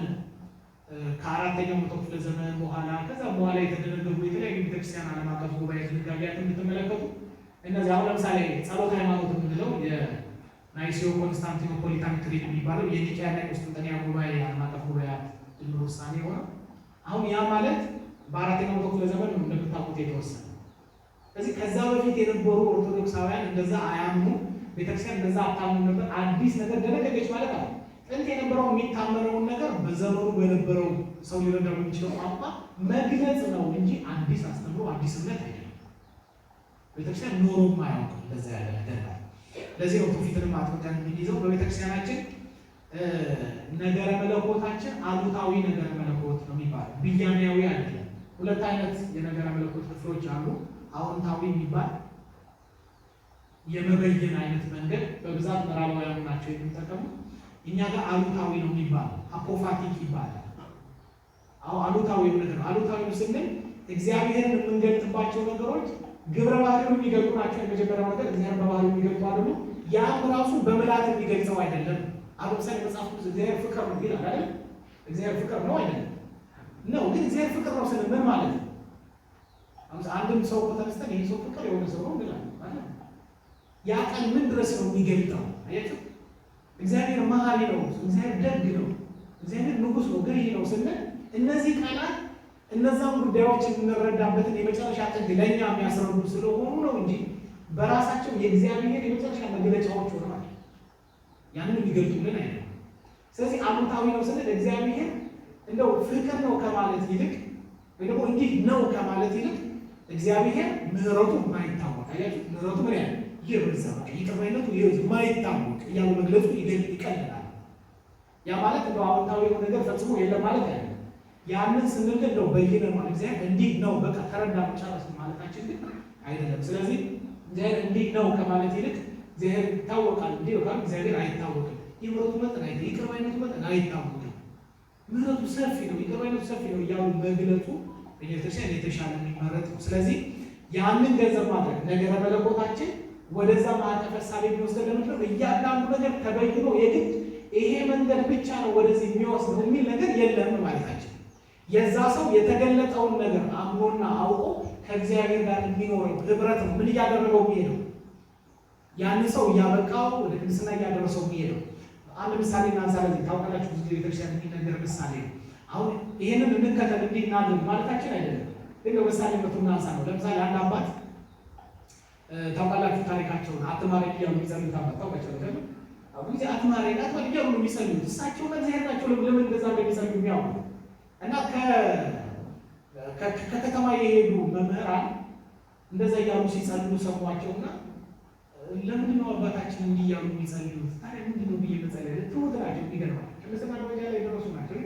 ከአራተኛው መቶ ክፍለ ዘመን በኋላ ከዛ በኋላ የተደነገጉ የተለያዩ ቤተክርስቲያን ዓለም አቀፍ ጉባኤ ድንጋጌያት እንድትመለከቱ እነዚህ አሁን ለምሳሌ ጸሎት ሃይማኖት የምንለው የናይሲዮ ኮንስታንቲኖፖሊታን ክሪድ የሚባለው የኒቅያና የቁስጥንጥንያ ጉባኤ ዓለም አቀፍ ጉባኤያት ድምር ውሳኔ ሆነ። አሁን ያ ማለት በአራተኛው መቶ ክፍለ ዘመን ነው እንደምታውቁት የተወሰነ። ስለዚህ ከዛ በፊት የነበሩ ኦርቶዶክሳውያን እንደዛ አያምኑ፣ ቤተክርስቲያን እንደዛ አታምኑ ነበር። አዲስ ነገር ደነገገች ማለት አለ። ጥንት የነበረው የሚታመነውን ነገር በዘመኑ በነበረው ሰው ሊረዳው የሚችለው ቋንቋ መግለጽ ነው እንጂ አዲስ አስተምሮ አዲስ እምነት አይደለም። ቤተክርስቲያን ኖሮም አያውቅም እንደዛ ያለ ነገር ነው። ለዚህ ነው ትውፊትንም አጥብቀን የምንይዘው። በቤተክርስቲያናችን ነገረ መለኮታችን አሉታዊ ነገረ መለኮት ነው የሚባለው፣ ብያኔያዊ አይደለም። ሁለት አይነት የነገረ መለኮት ክፍሎች አሉ። አዎንታዊ የሚባል የመበየን አይነት መንገድ በብዛት ምዕራባውያኑ ናቸው የሚጠቀሙ። እኛ ጋር አሉታዊ ነው የሚባለው፣ አፖፋቲክ ይባላል። አሉታዊ ነገር ነው። አሉታዊ ስንል እግዚአብሔርን የምንገልጥባቸው ነገሮች ግብረ ባህሪውን የሚገልጡ ናቸው። የመጀመሪያው ነገር እግዚአብሔር በባህሪው የሚገልጡ አይደሉም። ያም ራሱ በምላት የሚገልጸው አይደለም። ለምሳሌ መጽሐፍ ቅዱስ እግዚአብሔር ፍቅር ነው ይላል አይደል? እግዚአብሔር ፍቅር ነው አይደለም? ነው። ግን እግዚአብሔር ፍቅር ነው ስንል ምን ማለት ነው? አንድም ሰው ተነስተን ይሄ ሰው ፍቅር የሆነ ሰው ነው እንላለን አይደል? ያ ቃል ምን ድረስ ነው የሚገልጠው? አያችሁ? እግዚአብሔር መሐሪ ነው፣ እግዚአብሔር ደግ ነው፣ እግዚአብሔር ንጉሥ ነው፣ ገዢ ነው ስንል እነዚህ ቃላት እነዛን ጉዳዮች የምንረዳበትን የመጨረሻ ጥግ ለእኛ የሚያስረዱ ስለሆኑ ነው እንጂ በራሳቸው የእግዚአብሔር የመጨረሻ መገለጫዎች ሆነዋል። ያንን የሚገልጡልን አይደለም። ስለዚህ አሉታዊ ነው ስንል እግዚአብሔር እንደው ፍቅር ነው ከማለት ይልቅ ወይ ደግሞ እንዲህ ነው ከማለት ይልቅ እግዚአብሔር ምሕረቱ የማይታወቅ አያችሁ፣ ምሕረቱ ምን ያህል የበዛ ይቅር ባይነቱ የማይታወቅ እያሉ መግለጹ ይቀልላል። ያ ማለት እንደው አዎንታዊ የሆነ ነገር ፈጽሞ የለም ማለት አይደለም። ያንን ስንል እንደው በይነ ማለት እግዚአብሔር እንዲህ ነው በቃ ተረዳ መጨረስ ማለታችን ግን አይደለም። ስለዚህ እግዚአብሔር እንዲህ ነው ከማለት ይልቅ እግዚአብሔር ይታወቃል እንዴ ወራም እግዚአብሔር አይታወቅም። የምሕረቱ መጠን አይደለም፣ ይቅር ባይነቱ መጠን አይታወቅም። ምሕረቱ ሰፊ ነው፣ ይቅር ባይነቱ ሰፊ ነው እያሉ መግለጹ በቤተክርስቲያን የተሻለ የሚመረጥ ነው። ስለዚህ ያንን ገንዘብ ማድረግ ነገረ መለኮታችን ወደዛ ማዕቀፈ እሳቤ የሚወስደን ለምንድነው? እያንዳንዱ ነገር ተበይኖ የግድ ይሄ መንገድ ብቻ ነው ወደዚህ የሚወስደው የሚል ነገር የለም ማለታችን። የዛ ሰው የተገለጠውን ነገር አምኖና አውቆ ከእግዚአብሔር ጋር የሚኖረው ህብረት ነው ምን እያደረገው የሚሄደው ያንን ሰው እያበቃው ወደ ቅድስና እያደረሰው የሚሄደው። አንድ ምሳሌ እናንሳ። ለዚህ ታውቃላችሁ ብዙ ቤተክርስቲያን የሚነገር ምሳሌ ነው። አሁን ይሄንን እንከተል እንዲህ እናድርግ ማለታችን አይደለም፣ ግን ምሳሌ መቶ እናንሳ ነው። ለምሳሌ አንድ አባት ታውቃላችሁ ታሪካቸውን አትማሪ እያሉ የሚጸልዩት አባት ታውቃቸው አይደል? አሁን እዚህ አትማሪ እያሉ የሚጸልዩት እሳቸው ለእግዚአብሔር ናቸው። ለምን እንደዛ እንደሚጸልዩ የሚያውቁ እና ከከተማ የሄዱ መምህራን እንደዛ እያሉ ሲጸልዩ ሰሟቸውና ለምንድን ነው አባታችን እንዲህ እያሉ የሚጸልዩት? ታዲያ ምንድን ነው ብዬ መጸለይ ትምህርት ናቸው። የሚገርማል ከመሰና ደረጃ ላይ የደረሱ ናቸው።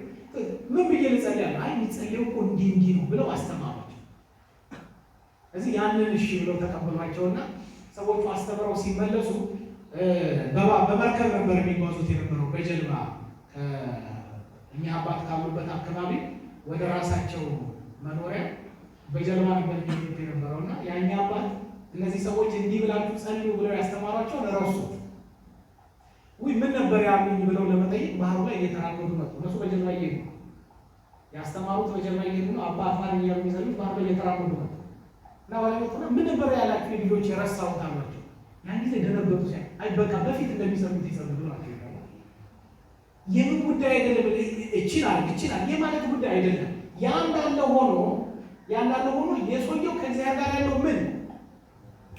ምን ብዬ ልጸልያለሁ? አይ የሚጸልየው እኮ እንዲህ ነው ብለው አስተማሯቸው። እዚህ ያንን እሺ ብለው ተቀበሏቸውና ሰዎቹ አስተምረው ሲመለሱ በመርከብ ነበር የሚጓዙት የነበረው በጀልባ እኛ አባት ካሉበት አካባቢ ወደ ራሳቸው መኖሪያ በጀልባ ነበር የሚሄዱት የነበረውና ያኛ አባት እነዚህ ሰዎች እንዲህ ብላችሁ ጸልዩ ብለው ያስተማሯቸውን ረሱት። ምን ነበር ያሉኝ ብለው ለመጠየቅ ባህሩ ላይ እየተራመዱ መጡ። እነሱ በጀልባ እየሄዱ ያስተማሩት በጀልባ እየሄዱ ነው። አባ አፋን እያሉ የሚዘሉት ባህሩ ላይ እየተራመዱ መጡ እና ባለመጡና ምን ነበር ያላችሁ ልጆች የረሳሁት አሏቸው። ያን ጊዜ ደነበጡ። አይ በቃ በፊት እንደሚሰሩት ይሰሩ ናቸው። የምን ጉዳይ አይደለም። ይችላል የማለት ጉዳይ አይደለም። ያ እንዳለ ሆኖ የሰውየው ከእግዚአብሔር ጋር ያለው ምን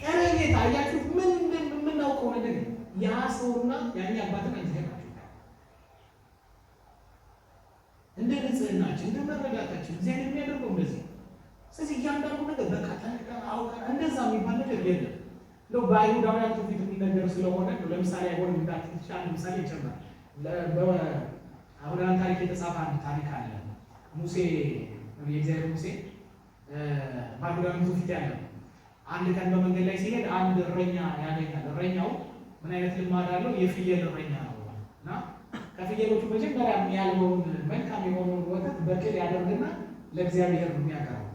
ቀረቤት አያችሁ? ምን የምናውቀው ነገር ያ ሰውና ያኛ አባትና እግዚአብሔር ናቸው። እንደ ንጽህናችን እንደ መረዳታችን እግዚአብሔር የሚያደርገው እንደዚህ። ስለዚህ እያንዳንዱ ነገር በቃ ተነቀን አውቀን እንደዛ የሚባል ነገር የለም። እንደው በአይሁዳውያን ትውፊት የሚነገር ስለሆነ ለምሳሌ አይሆን እንዳትቻ ለምሳሌ ይጨምራል። በአሁን ታሪክ የተጻፈ አንድ ታሪክ አለ። ሙሴ የእግዚአብሔር ሙሴ በአይሁዳውያን ትውፊት ያለ አንድ ቀን በመንገድ ላይ ሲሄድ አንድ እረኛ ያገኛል። እረኛው ምን አይነት ልማድ አለው? የፍየል እረኛ ነው እና ከፍየሎቹ መጀመሪያ ያለውን መልካም የሆነውን ወተት በቅል ያደርግና ለእግዚአብሔር ነው የሚያቀርበው።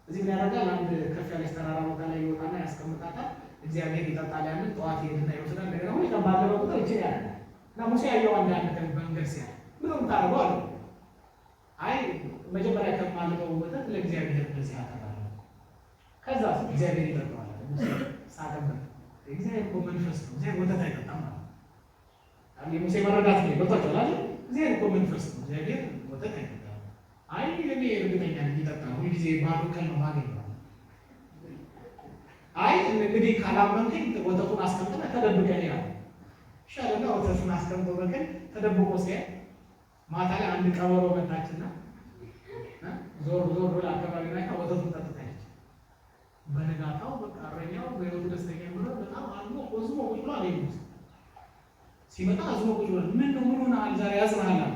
እዚህ ምን ያደርጋል? አንድ ከፍ ያለ ተራራ ቦታ ላይ ይወጣና ያስቀምጣታል። እግዚአብሔር ይጠጣል። ያንን ጠዋት ይሄድና ይወስዳል። እንደገና ሁሉ ባለበት ቁጥር ይችል ያደርጋል እና ሙሴ ያየው አንድ ቀን መንገድ ሲያ ምንም ታደርገው አለ። አይ መጀመሪያ ከማልቀው ወተት ለእግዚአብሔር እንደዚህ አቀርባለሁ። ከዛ እግዚአብሔር ይጠጣዋል። ሙሴ ሳቀበት። እግዚአብሔር እኮ መንፈስ ነው። እግዚአብሔር ወተት አይጠጣም ማለት ነው። የሙሴ መረዳት ነው። ወተት አይደል? እግዚአብሔር እኮ መንፈስ ነው። እግዚአብሔር ወተት አይጠጣም። አይ ለኔ እርግጠኛ ነኝ ይጠጣል። ሁሉ ጊዜ ባዶ ቀን ነው ማገኘው። አይ እንግዲህ ካላመንከኝ ወተቱን አስቀምጠና ተደብቀህ ያለ ሻለና ወተቱን አስቀምጦ በቀን ተደብቆ ሲያይ ማታ ላይ አንድ ቀበሮ መጣችና ዞር ብላ አካባቢ ላይ ወተቱን ጠጥታለች። በነጋታው በቃ እረኛው በህይወቱ ደስተኛ ሆኖ በጣም አዝኖ ቆዝሞ ቁጭ ብሎ አገኘው። ሲመጣ አዝኖ ቁጭ ብሎ ምን ሆነሃል ዛሬ ያዝናሃል?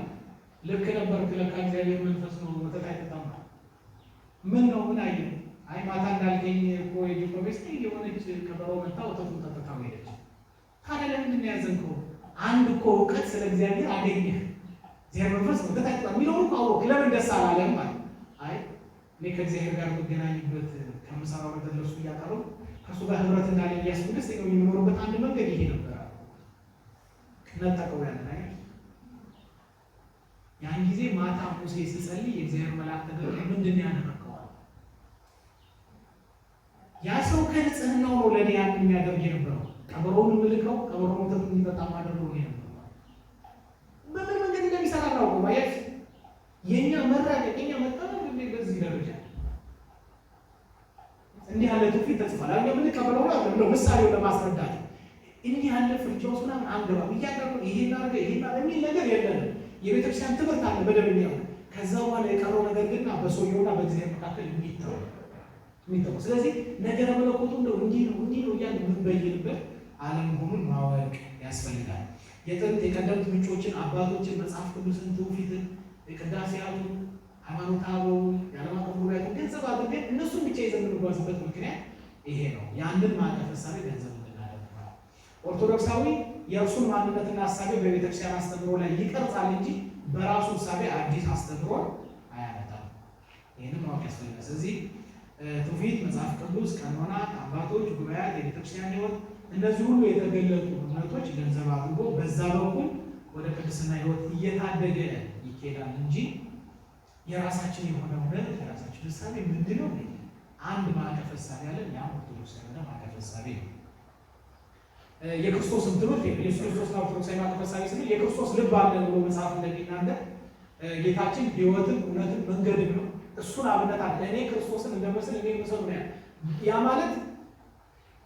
ልክ ነበርክ፣ ለካ እግዚአብሔር መንፈስ ነው ወተት አይጠጣም። ምን ነው ምን አየህ? አይ ማታ እንዳልከኝ እኮ የጂኮቤስ የሆነች ቀበሮ መጣ ወተቱን ጠጥታው ሄደች። ታዲያ ለምንድን ነው ያዘንከው? አንድ እኮ እውቀት ስለ እግዚአብሔር አገኘህ። እግዚአብሔር መንፈስ ነው ወተት አይጠጣም የሚለውን አወቅ። ለምን ደስ አላለህም? ማለት አይ እኔ ከእግዚአብሔር ጋር መገናኝበት ከምሰራው ነገር ለሱ እያቀረቡ ከእሱ ጋር ህብረት እንዳለ እያስብልስ የሚኖርበት አንድ መንገድ ይሄ ነበር። ነጠቀው ያን ላይ ያን ጊዜ ማታ ሙሴ ሲጸልይ የእግዚአብሔር መልአክ ተገልጦ ምንድን ያደረገዋል? ያ ሰው ከንጽህናው ነው ለኔ ያን የሚያደርግ የነበረው። ቀበሮውን ምልከው ቀበሮውን ወተት እንዲጠጣ ማድረግ ነው። በምን መንገድ እንደሚሰራ ነው ማለት የኛ መራቀቅ የኛ መጣው በዚህ ደረጃ እንዲህ ያለ ትውፊት ተጽፏል። አሁን ምን ቀበለው ነው ምሳሌው ለማስረዳት እንዲህ ያለ ፍርጃውስ ምናምን አንገባም እያደረጉ ይሄን አድርገ የሚል ነገር የለንም። የቤተክርስቲያን ትምህርት አለ በደንብ ያው ከዛ በኋላ የቀረው ነገር ግን በሰውየውና በእግዚአብሔር መካከል የሚተው። ስለዚህ ነገረ መለኮቱ እንደው እንዲህ ነው እያልን የምንበይንበት አለመሆኑን ማወቅ ያስፈልጋል። የጥንት የቀደምት ምንጮችን አባቶችን መጽሐፍ ቅዱስን ትውፊትን የቅዳሴያቱን ሃይማኖተ አበውን የዓለም አቀፍ ጉባኤያቱን ገንዘብ አድርገን እነሱን ብቻ ይዘን የምንጓዝበት ምክንያት ይሄ ነው። ያንን ማዕቀፍ ሀሳቤ ገንዘብ እንድናደርግ ኦርቶዶክሳዊ የእርሱን ማንነትና ሀሳቤ በቤተክርስቲያን አስተምሮ ላይ ይቀርጻል እንጂ በራሱ ሀሳቤ አዲስ አስተምሮ አያመጣም። ይህንን ማወቅ ያስፈልጋል። ስለዚህ ትውፊት፣ መጽሐፍ ቅዱስ፣ ቀኖና፣ አባቶች፣ ጉባኤያት፣ የቤተክርስቲያን ሕይወት እነዚህ ሁሉ የተገለጡ እምነቶች ገንዘብ አድርጎ በዛ በኩል ወደ ቅድስና ሕይወት እየታደገ ይኬዳል እንጂ የራሳችን የሆነ እውነት የራሳችን ሀሳቤ ምንድን ነው? አንድ ማዕቀፍ ሀሳቤ ያለን ያ ኦርቶዶክስ የሆነ ማዕቀፍ ሀሳቤ ነው። የክርስቶስን ትምህርት የኢየሱስ ክርስቶስ ኦርቶዶክሳዊ ማዕቀፍ ሀሳቤ ስንል የክርስቶስ ልብ አለ ብሎ መጽሐፍ እንደሚናገር ጌታችን ሕይወትን እውነትን መንገድም ነው። እሱን አብነት አለ። እኔ ክርስቶስን እንደመስል እኔ ምሰል ነው ያ ማለት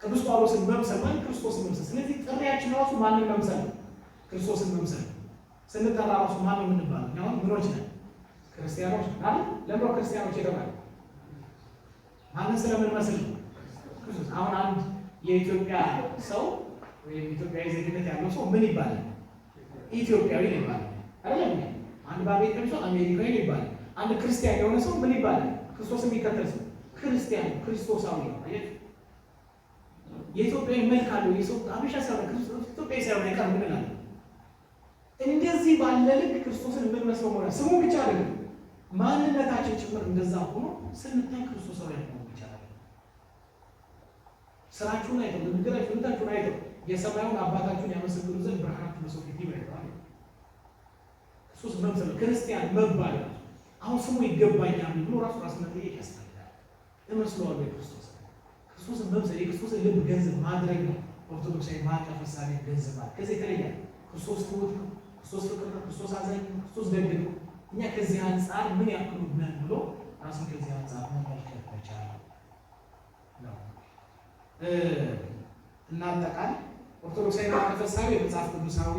ቅዱስ ጳውሎስን መምሰል ማለት ክርስቶስን መምሰል። ስለዚህ ጥሪያችን ራሱ ማንን መምሰል ነው? ክርስቶስን መምሰል። ስንጠራ ራሱ ማን ነው የምንባለው? አሁን ምኖች ነን? ክርስቲያኖች አይደል? ለምን ክርስቲያኖች የተባለ ማንን ስለምንመስል ነው? ክርስቶስ። አሁን አንድ የኢትዮጵያ ሰው ወይም ኢትዮጵያዊ ዜግነት ያለው ሰው ምን ይባላል? ኢትዮጵያዊ ይባላል አይደል? አንድ ባቤት ሰው አሜሪካዊ ይባላል። አንድ ክርስቲያን የሆነ ሰው ምን ይባላል? ክርስቶስ የሚከተል ሰው ክርስቲያን ክርስቶሳዊ ነው። አየህ፣ የኢትዮጵያዊ መልክ አለው። የሰው አበሻ ሳይሆን ክርስቶስ ኢትዮጵያዊ ሳይሆን አይቀር ምን ይላል? እንደዚህ ባለ ልክ ክርስቶስን የምንመስለው ሆነ ስሙ ብቻ አይደለም ማንነታችን ጭምር እንደዛ ሆኖ ስንታይ ክርስቶሳዊ ነው ብቻ አይደለም። ስራችሁን አይተው ንግግራችሁን እንታችሁን አይተው የሰማዩን አባታችሁን ያመሰግኑ ዘንድ ብርሃናችሁ በሰው ፊት ይበራል። ክርስቶስ መምሰል ክርስቲያን መባል አሁን ስሙ ይገባኛል ብሎ ራስ መጠየቅ ያስፈልጋል። እመስለዋለሁ ክርስቶስን መምሰል የክርስቶስን ልብ ገንዘብ ማድረግ ነው። ኦርቶዶክሳዊ ማዕቀፍ ሐሳቤ ገንዘብ ማለት ከዚህ የተለየ ክርስቶስ ትሁት ነው፣ ክርስቶስ ፍቅር ነው፣ ክርስቶስ አዛኝ ነው፣ ክርስቶስ ደግ ነው። እኛ ከዚህ አንጻር ምን ያክሉ ነን ብሎ ራሱን ከዚህ አንጻር መመልከት መቻል ነው። እናጠቃል ኦርቶዶክሳዊ ማዕቀፍ ሐሳቤ የመጽሐፍ ቅዱሳዊ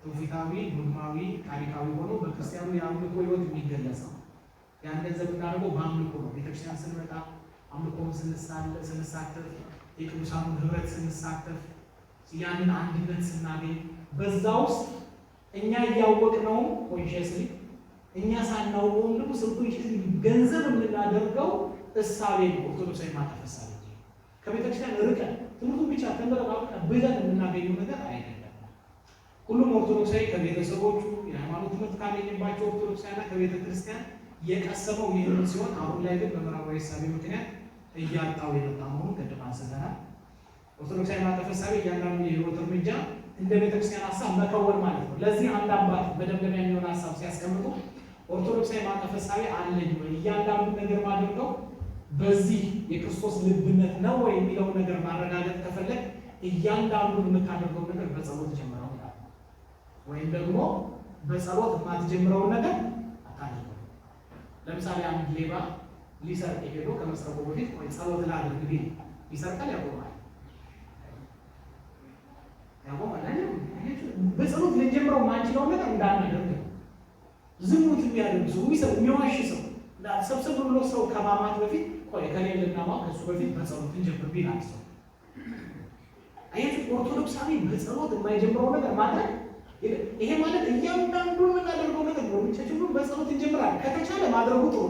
ትውፊታዊ፣ ዶግማዊ፣ ታሪካዊ ሆኖ በክርስቲያኑ የአምልኮ ሕይወት የሚገለጽ ነው። ያን ገንዘብ እናደርገው በአምልኮ ነው። ቤተክርስቲያን ስንመጣ አምልኮውን ስንሳተፍ የቅዱሳኑን ህብረት ስንሳተፍ ያንን አንድነት ስናገኝ በዛ ውስጥ እኛ እያወቅነው ኮንሽስሊ እኛ ሳናውቀው ደግሞ ሰብኮንሽስሊ ገንዘብ የምናደርገው እሳቤ ነው። ኦርቶዶክሳዊ ማዕቀፍ ሐሳቤ ከቤተክርስቲያን ርቀን ትምህርቱን ብቻ ተንበረባብቀን ብለን የምናገኘው ነገር አይደለም። ሁሉም ኦርቶዶክሳዊ ከቤተሰቦቹ የሃይማኖት ትምህርት ካገኘባቸው ኦርቶዶክሳዊና ከቤተ ክርስቲያን የቀሰመው ይህንን ሲሆን አሁን ላይ ግን በምዕራባዊ እሳቤ ምክንያት እያጣው የመጣ መሆኑን ቅድም አንስተናል። ኦርቶዶክሳዊ ማዕቀፍ ሐሳቤ እያንዳንዱ የህይወት እርምጃ እንደ ቤተክርስቲያን ሀሳብ መከወን ማለት ነው። ለዚህ አንድ አባት መደምደሚያ የሚሆን ሀሳብ ሲያስቀምጡ ኦርቶዶክሳዊ ማዕቀፍ ሐሳቤ አለኝ ወይ እያንዳንዱ ነገር ማድረገው በዚህ የክርስቶስ ልብነት ነው ወይ የሚለውን ነገር ማረጋገጥ ከፈለግ እያንዳንዱን የምታደርገው ነገር በጸሎት ጀምረው ወይም ደግሞ በጸሎት የማትጀምረውን ነገር አታድርገው። ለምሳሌ አንድ ሌባ ሊሰርቅ ሄዶ ከመስረቁ በፊት ወይ ጸሎት ላድርግ ቢል ይሰርቃል? ያቆማል? በጸሎት ልንጀምረው ማንችለውን ነገር እንዳናደርግ ነው። ዝሙት የሚያደርግ ሰው የሚዋሽ ሰው ሰብሰብ ብሎ ሰው ከማማት በፊት ቆይ ከሌለ ልናማ ከሱ በፊት በጸሎት እንጀምር ቢል ሰው አያችሁ። ኦርቶዶክሳዊ በጸሎት የማይጀምረው ነገር ማድረግ ይሄ ማለት እያንዳንዱን የምናደርገው ነገር ነው። ብቻችንን በጸሎት እንጀምራለን። ከተቻለ ማድረጉ ጥሩ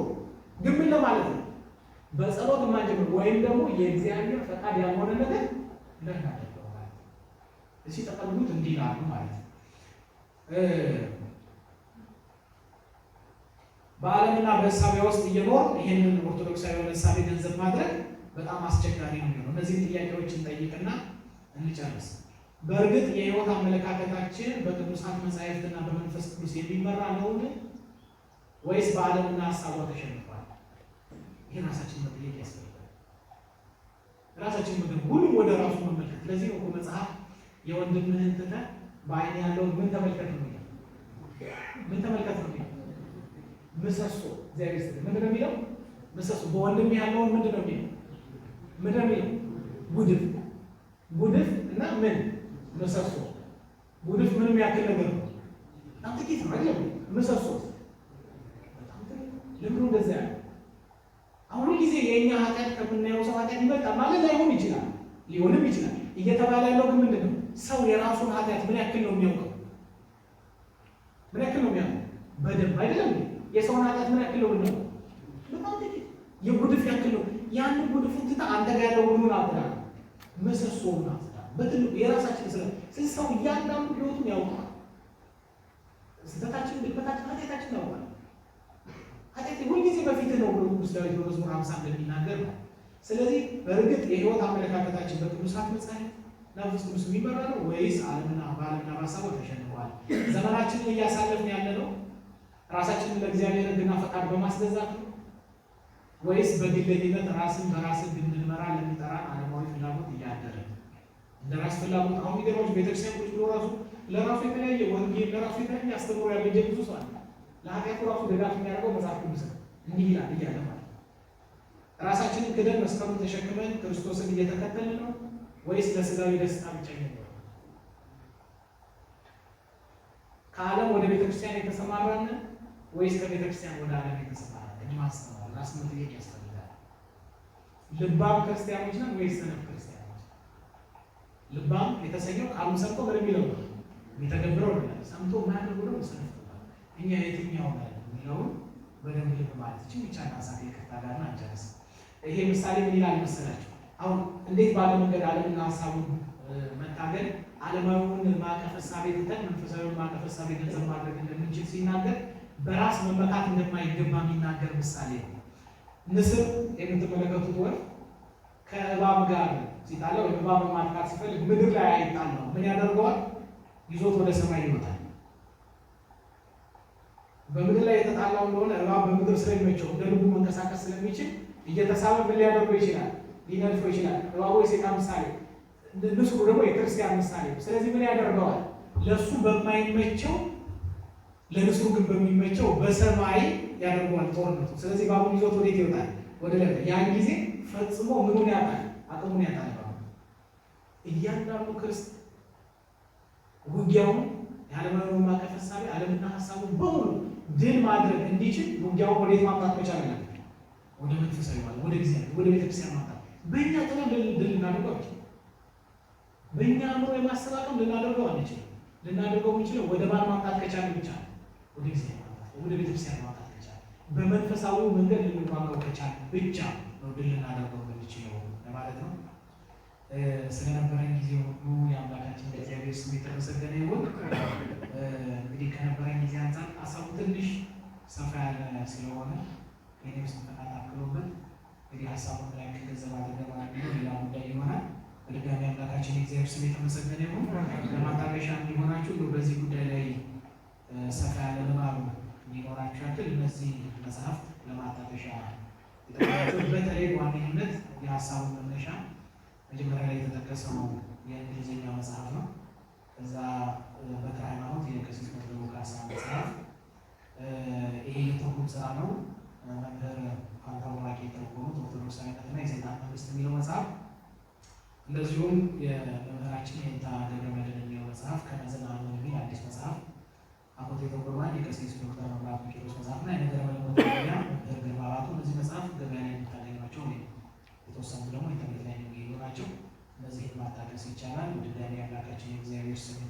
ግን ምን ለማለት ነው? በጸሎት የማንጀምር ወይም ደግሞ የእግዚአብሔር ፈቃድ ያልሆነ ነገር ለናደርገው ማለት ነው። እሺ ተቀብሉት እንዲህ ይላሉ ማለት ነው። በዓለምና በእሳቤ ውስጥ እየኖር ይህንን ኦርቶዶክሳዊ የሆነ እሳቤ ገንዘብ ማድረግ በጣም አስቸጋሪ ነው የሚሆነው። እነዚህን ጥያቄዎችን ጠይቅና እንጨርስ። በእርግጥ የህይወት አመለካከታችን በቅዱሳት መጻሕፍትና በመንፈስ ቅዱስ የሚመራ ነውን ወይስ በዓለምና ሀሳቧ ተሸንፏል? ይህን ራሳችን መጠየቅ ያስፈልጋል። ራሳችን ምግብ ሁሉም ወደ ራሱ መመልከት። ለዚህ ነው መጽሐፍ የወንድምህን ትተህ በዓይን ያለውን ምን ተመልከት ነው የሚለው? ምን ተመልከት ነው የሚለው? ምሰሶ እግዚአብሔር ይስጥ። ምንድን ነው የሚለው? ምሰሶ። በወንድም ያለውን ምንድን ነው የሚለው? ምንድን ነው የሚለው? ጉድፍ ጉድፍ እና ምን ምሰሶ። ጉድፍ ምንም ያክል ነገር ነው። በጣም ጥቂት ነው አይደል? ምሰሶ በጣም ጥቂት። ለምን እንደዚያ ያለው? አሁን ጊዜ የእኛ ኃጢአት ከምናየው ሰው ኃጢአት ይበልጣል ማለት ላይሆን ይችላል፣ ሊሆንም ይችላል። እየተባለ ያለው ግን ምንድን ነው? ሰው የራሱን ኃጢአት ምን ያክል ነው የሚያውቀው? ምን ያክል ነው የሚያውቀው? በደንብ አይደለም። የሰውን ኃጢአት ምን ያክል ነው የሚያውቀው? በጣም ጥቂት። የጉድፍ ያክል ነው። ያንን ጉድፉን ትተህ አንተ ጋር ያለው ሁሉን አጥራ ምሰሶውን አጥራ በትልቁ የራሳችን ስለዚህ ሰው እያንዳንዱ ህይወቱን ያውቃል። ስህተታችን፣ ድክመታችን፣ ኃጢአታችን ያውቃል። ኃጢአት ሁልጊዜ በፊት ነው ብሎ ቅዱስ ዳዊት በመዝሙር 50 እንደሚናገር ነው። ስለዚህ በእርግጥ የህይወት አመለካከታችን በቅዱሳት መጻሕፍት መንፈስ ቅዱስ የሚመራ ነው ወይስ ዓለምና በዓለምና በሀሳቡ ተሸንፏል? ዘመናችንን እያሳለፍን ያለ ነው ራሳችንን ለእግዚአብሔር ሕግና ፈቃድ በማስገዛት ነው ወይስ በግለኝነት ራስን በራስ እንድንመራ ለሚጠራን ዓለማዊ ፍላጎት እያደረ እንደ ራስ ፍላጎት? አሁን የሚገርማችሁ ቤተክርስቲያን ቁጭ ብሎ ራሱ ለራሱ የተለያየ ወንጌል ለራሱ የተለያየ አስተምሮ ያበጀ ብዙ ሰው አለ። ለኃጢአቱ ራሱ ድጋፍ የሚያደርገው መጽሐፍ ቅዱስ ነው። እንዲህ ይላል እያለ ማለት ነው። ራሳችንን ክደን መስቀሉን ተሸክመን ክርስቶስን እየተከተልን ነው ወይስ ለስጋዊ ደስታ ብቻ ነው? ከዓለም ወደ ቤተክርስቲያን የተሰማራን ወይስ ከቤተክርስቲያን ወደ ዓለም የተሰማራን? እንዲህ ማስተማር ራስ መጠየቅ ያስፈልጋል። ልባም ክርስቲያኖች ነን ወይስ ሰነፍ ክርስቲያኖች? ልባም የተሰኘው ቃሉን ሰምቶ ምን የሚለው ነው የሚተገብረው ነው። ሰምቶ ማያደርገው ነው ሰነፍ። እኛ የትኛው ነው የሚለውን በደንብ ልብ ማለት እቺ ብቻ ናሳት ይከታ ጋርና አንጨርስ። ይሄ ምሳሌ ምን ይላል መሰላችሁ? አሁን እንዴት ባለ መንገድ ዓለምና ሀሳቡን መታገል ዓለማዊውን ማዕቀፍ ሐሳቤ ትተን መንፈሳዊውን ማዕቀፍ ሐሳቤ ገንዘብ ማድረግ እንደምንችል ሲናገር በራስ መመካት እንደማይገባ የሚናገር ምሳሌ ነው። ንስር የምትመለከቱት ወፍ ከእባብ ጋር ሲጣለው እባብ ማጥቃት ሲፈልግ ምድር ላይ አይጣለው ምን ያደርገዋል? ይዞት ወደ ሰማይ ይወጣል። በምድር ላይ የተጣላው እንደሆነ እባብ በምድር ስለሚመቸው እንደ ልቡ መንቀሳቀስ ስለሚችል እየተሳበ ምን ሊያደርገው ይችላል? ሊነድፈው ይችላል። እባቡ የሰይጣን ምሳሌ፣ ንስሩ ደግሞ የክርስቲያን ምሳሌ። ስለዚህ ምን ያደርገዋል? ለእሱ በማይመቸው ለንስሩ ግን በሚመቸው በሰማይ ያደርገዋል ጦርነቱ። ስለዚህ እባቡን ይዞት ወዴት ይወጣል? ወደ ላይ። ያን ጊዜ ፈጽሞ ምኑን ያጣል? አቅሙን ያጣል። እያንዳንዱ ክርስቲያን ውጊያውን የዓለማዊውን ማዕቀፍ ሐሳቤ ዓለምና ሐሳቡን በሙሉ ድል ማድረግ እንዲችል ውጊያውን ወዴት ማምጣት መቻል አለበት? ወደ መንፈሳዊ ማለት ወደ እግዚአብሔር ወደ ቤተክርስቲያን ማምጣት። በእኛ ጥበብ ድል ልናደርገው አንችልም። በእኛ አእምሮ የማሰብ አቅም ልናደርገው አንችልም። ልናደርገው የምንችለው ወደ ማን ማምጣት ከቻለ ብቻ ነው። ወደ እግዚአብሔር ማምጣት፣ ወደ ቤተክርስቲያን ማምጣት ከቻለ፣ በመንፈሳዊው መንገድ ልንዋጋው ከቻለ ብቻ ነው ድል ልናደርገው የምንችለው ለማለት ነው። ስለነበረን ጊዜ ሁሉ የአምላካችን እግዚአብሔር ስም የተመሰገነ ይሁን። እንግዲህ ከነበረን ጊዜ አንጻር ሀሳቡ ትንሽ ሰፋ ያለ ስለሆነ የኔም ስንፈታ ታክሎበት እንግዲህ ሀሳቡን ላይ ገንዘብ አድርገን ነው ሌላ ጉዳይ ይሆናል። በድጋሚ አምላካችን እግዚአብሔር ስም የተመሰገነ ይሁን። ለማጣቀሻ እንዲሆናችሁ በዚህ ጉዳይ ላይ ሰፋ ያለ ንባብ እንዲኖራችሁ ያክል እነዚህ መጽሐፍት ለማጣቀሻ የተጠቀማቸው በተለይ በዋነኝነት የሀሳቡን መነሻ መጀመሪያ ላይ የተጠቀሰው የእንግሊዝኛ መጽሐፍ ነው። ከዛ በትረ ሃይማኖት የቀሲስ መዝገቡ ካሳ መጽሐፍ፣ ይሄ የትርጉም ስራ ነው። መምህር ፋንታሁን ዋቄ የተረጎሙት ኦርቶዶክሳዊነትና የሰይጣን መንግስት የሚለው መጽሐፍ፣ እንደዚሁም የመምህራችን የእንታ ገብረ መድኅን የሚለው መጽሐፍ፣ ከመዝናኑ የሚል አዲስ መጽሐፍ፣ አቦቴ ተጎርባን የቀሲስ ዶክተር መብራቱ ኪሮስ መጽሐፍና የነገረ መለኮት ገበያ መምህር ግርማ ባቱ። እነዚህ መጽሐፍ ገበያ ላይ የምታገኟቸው የተወሰኑ ደግሞ ኢንተርኔት ላይ የሚገኙ ናቸው። እነዚህን ማጣቀስ ይቻላል። ድጋሚ አምላካችን የእግዚአብሔር ስም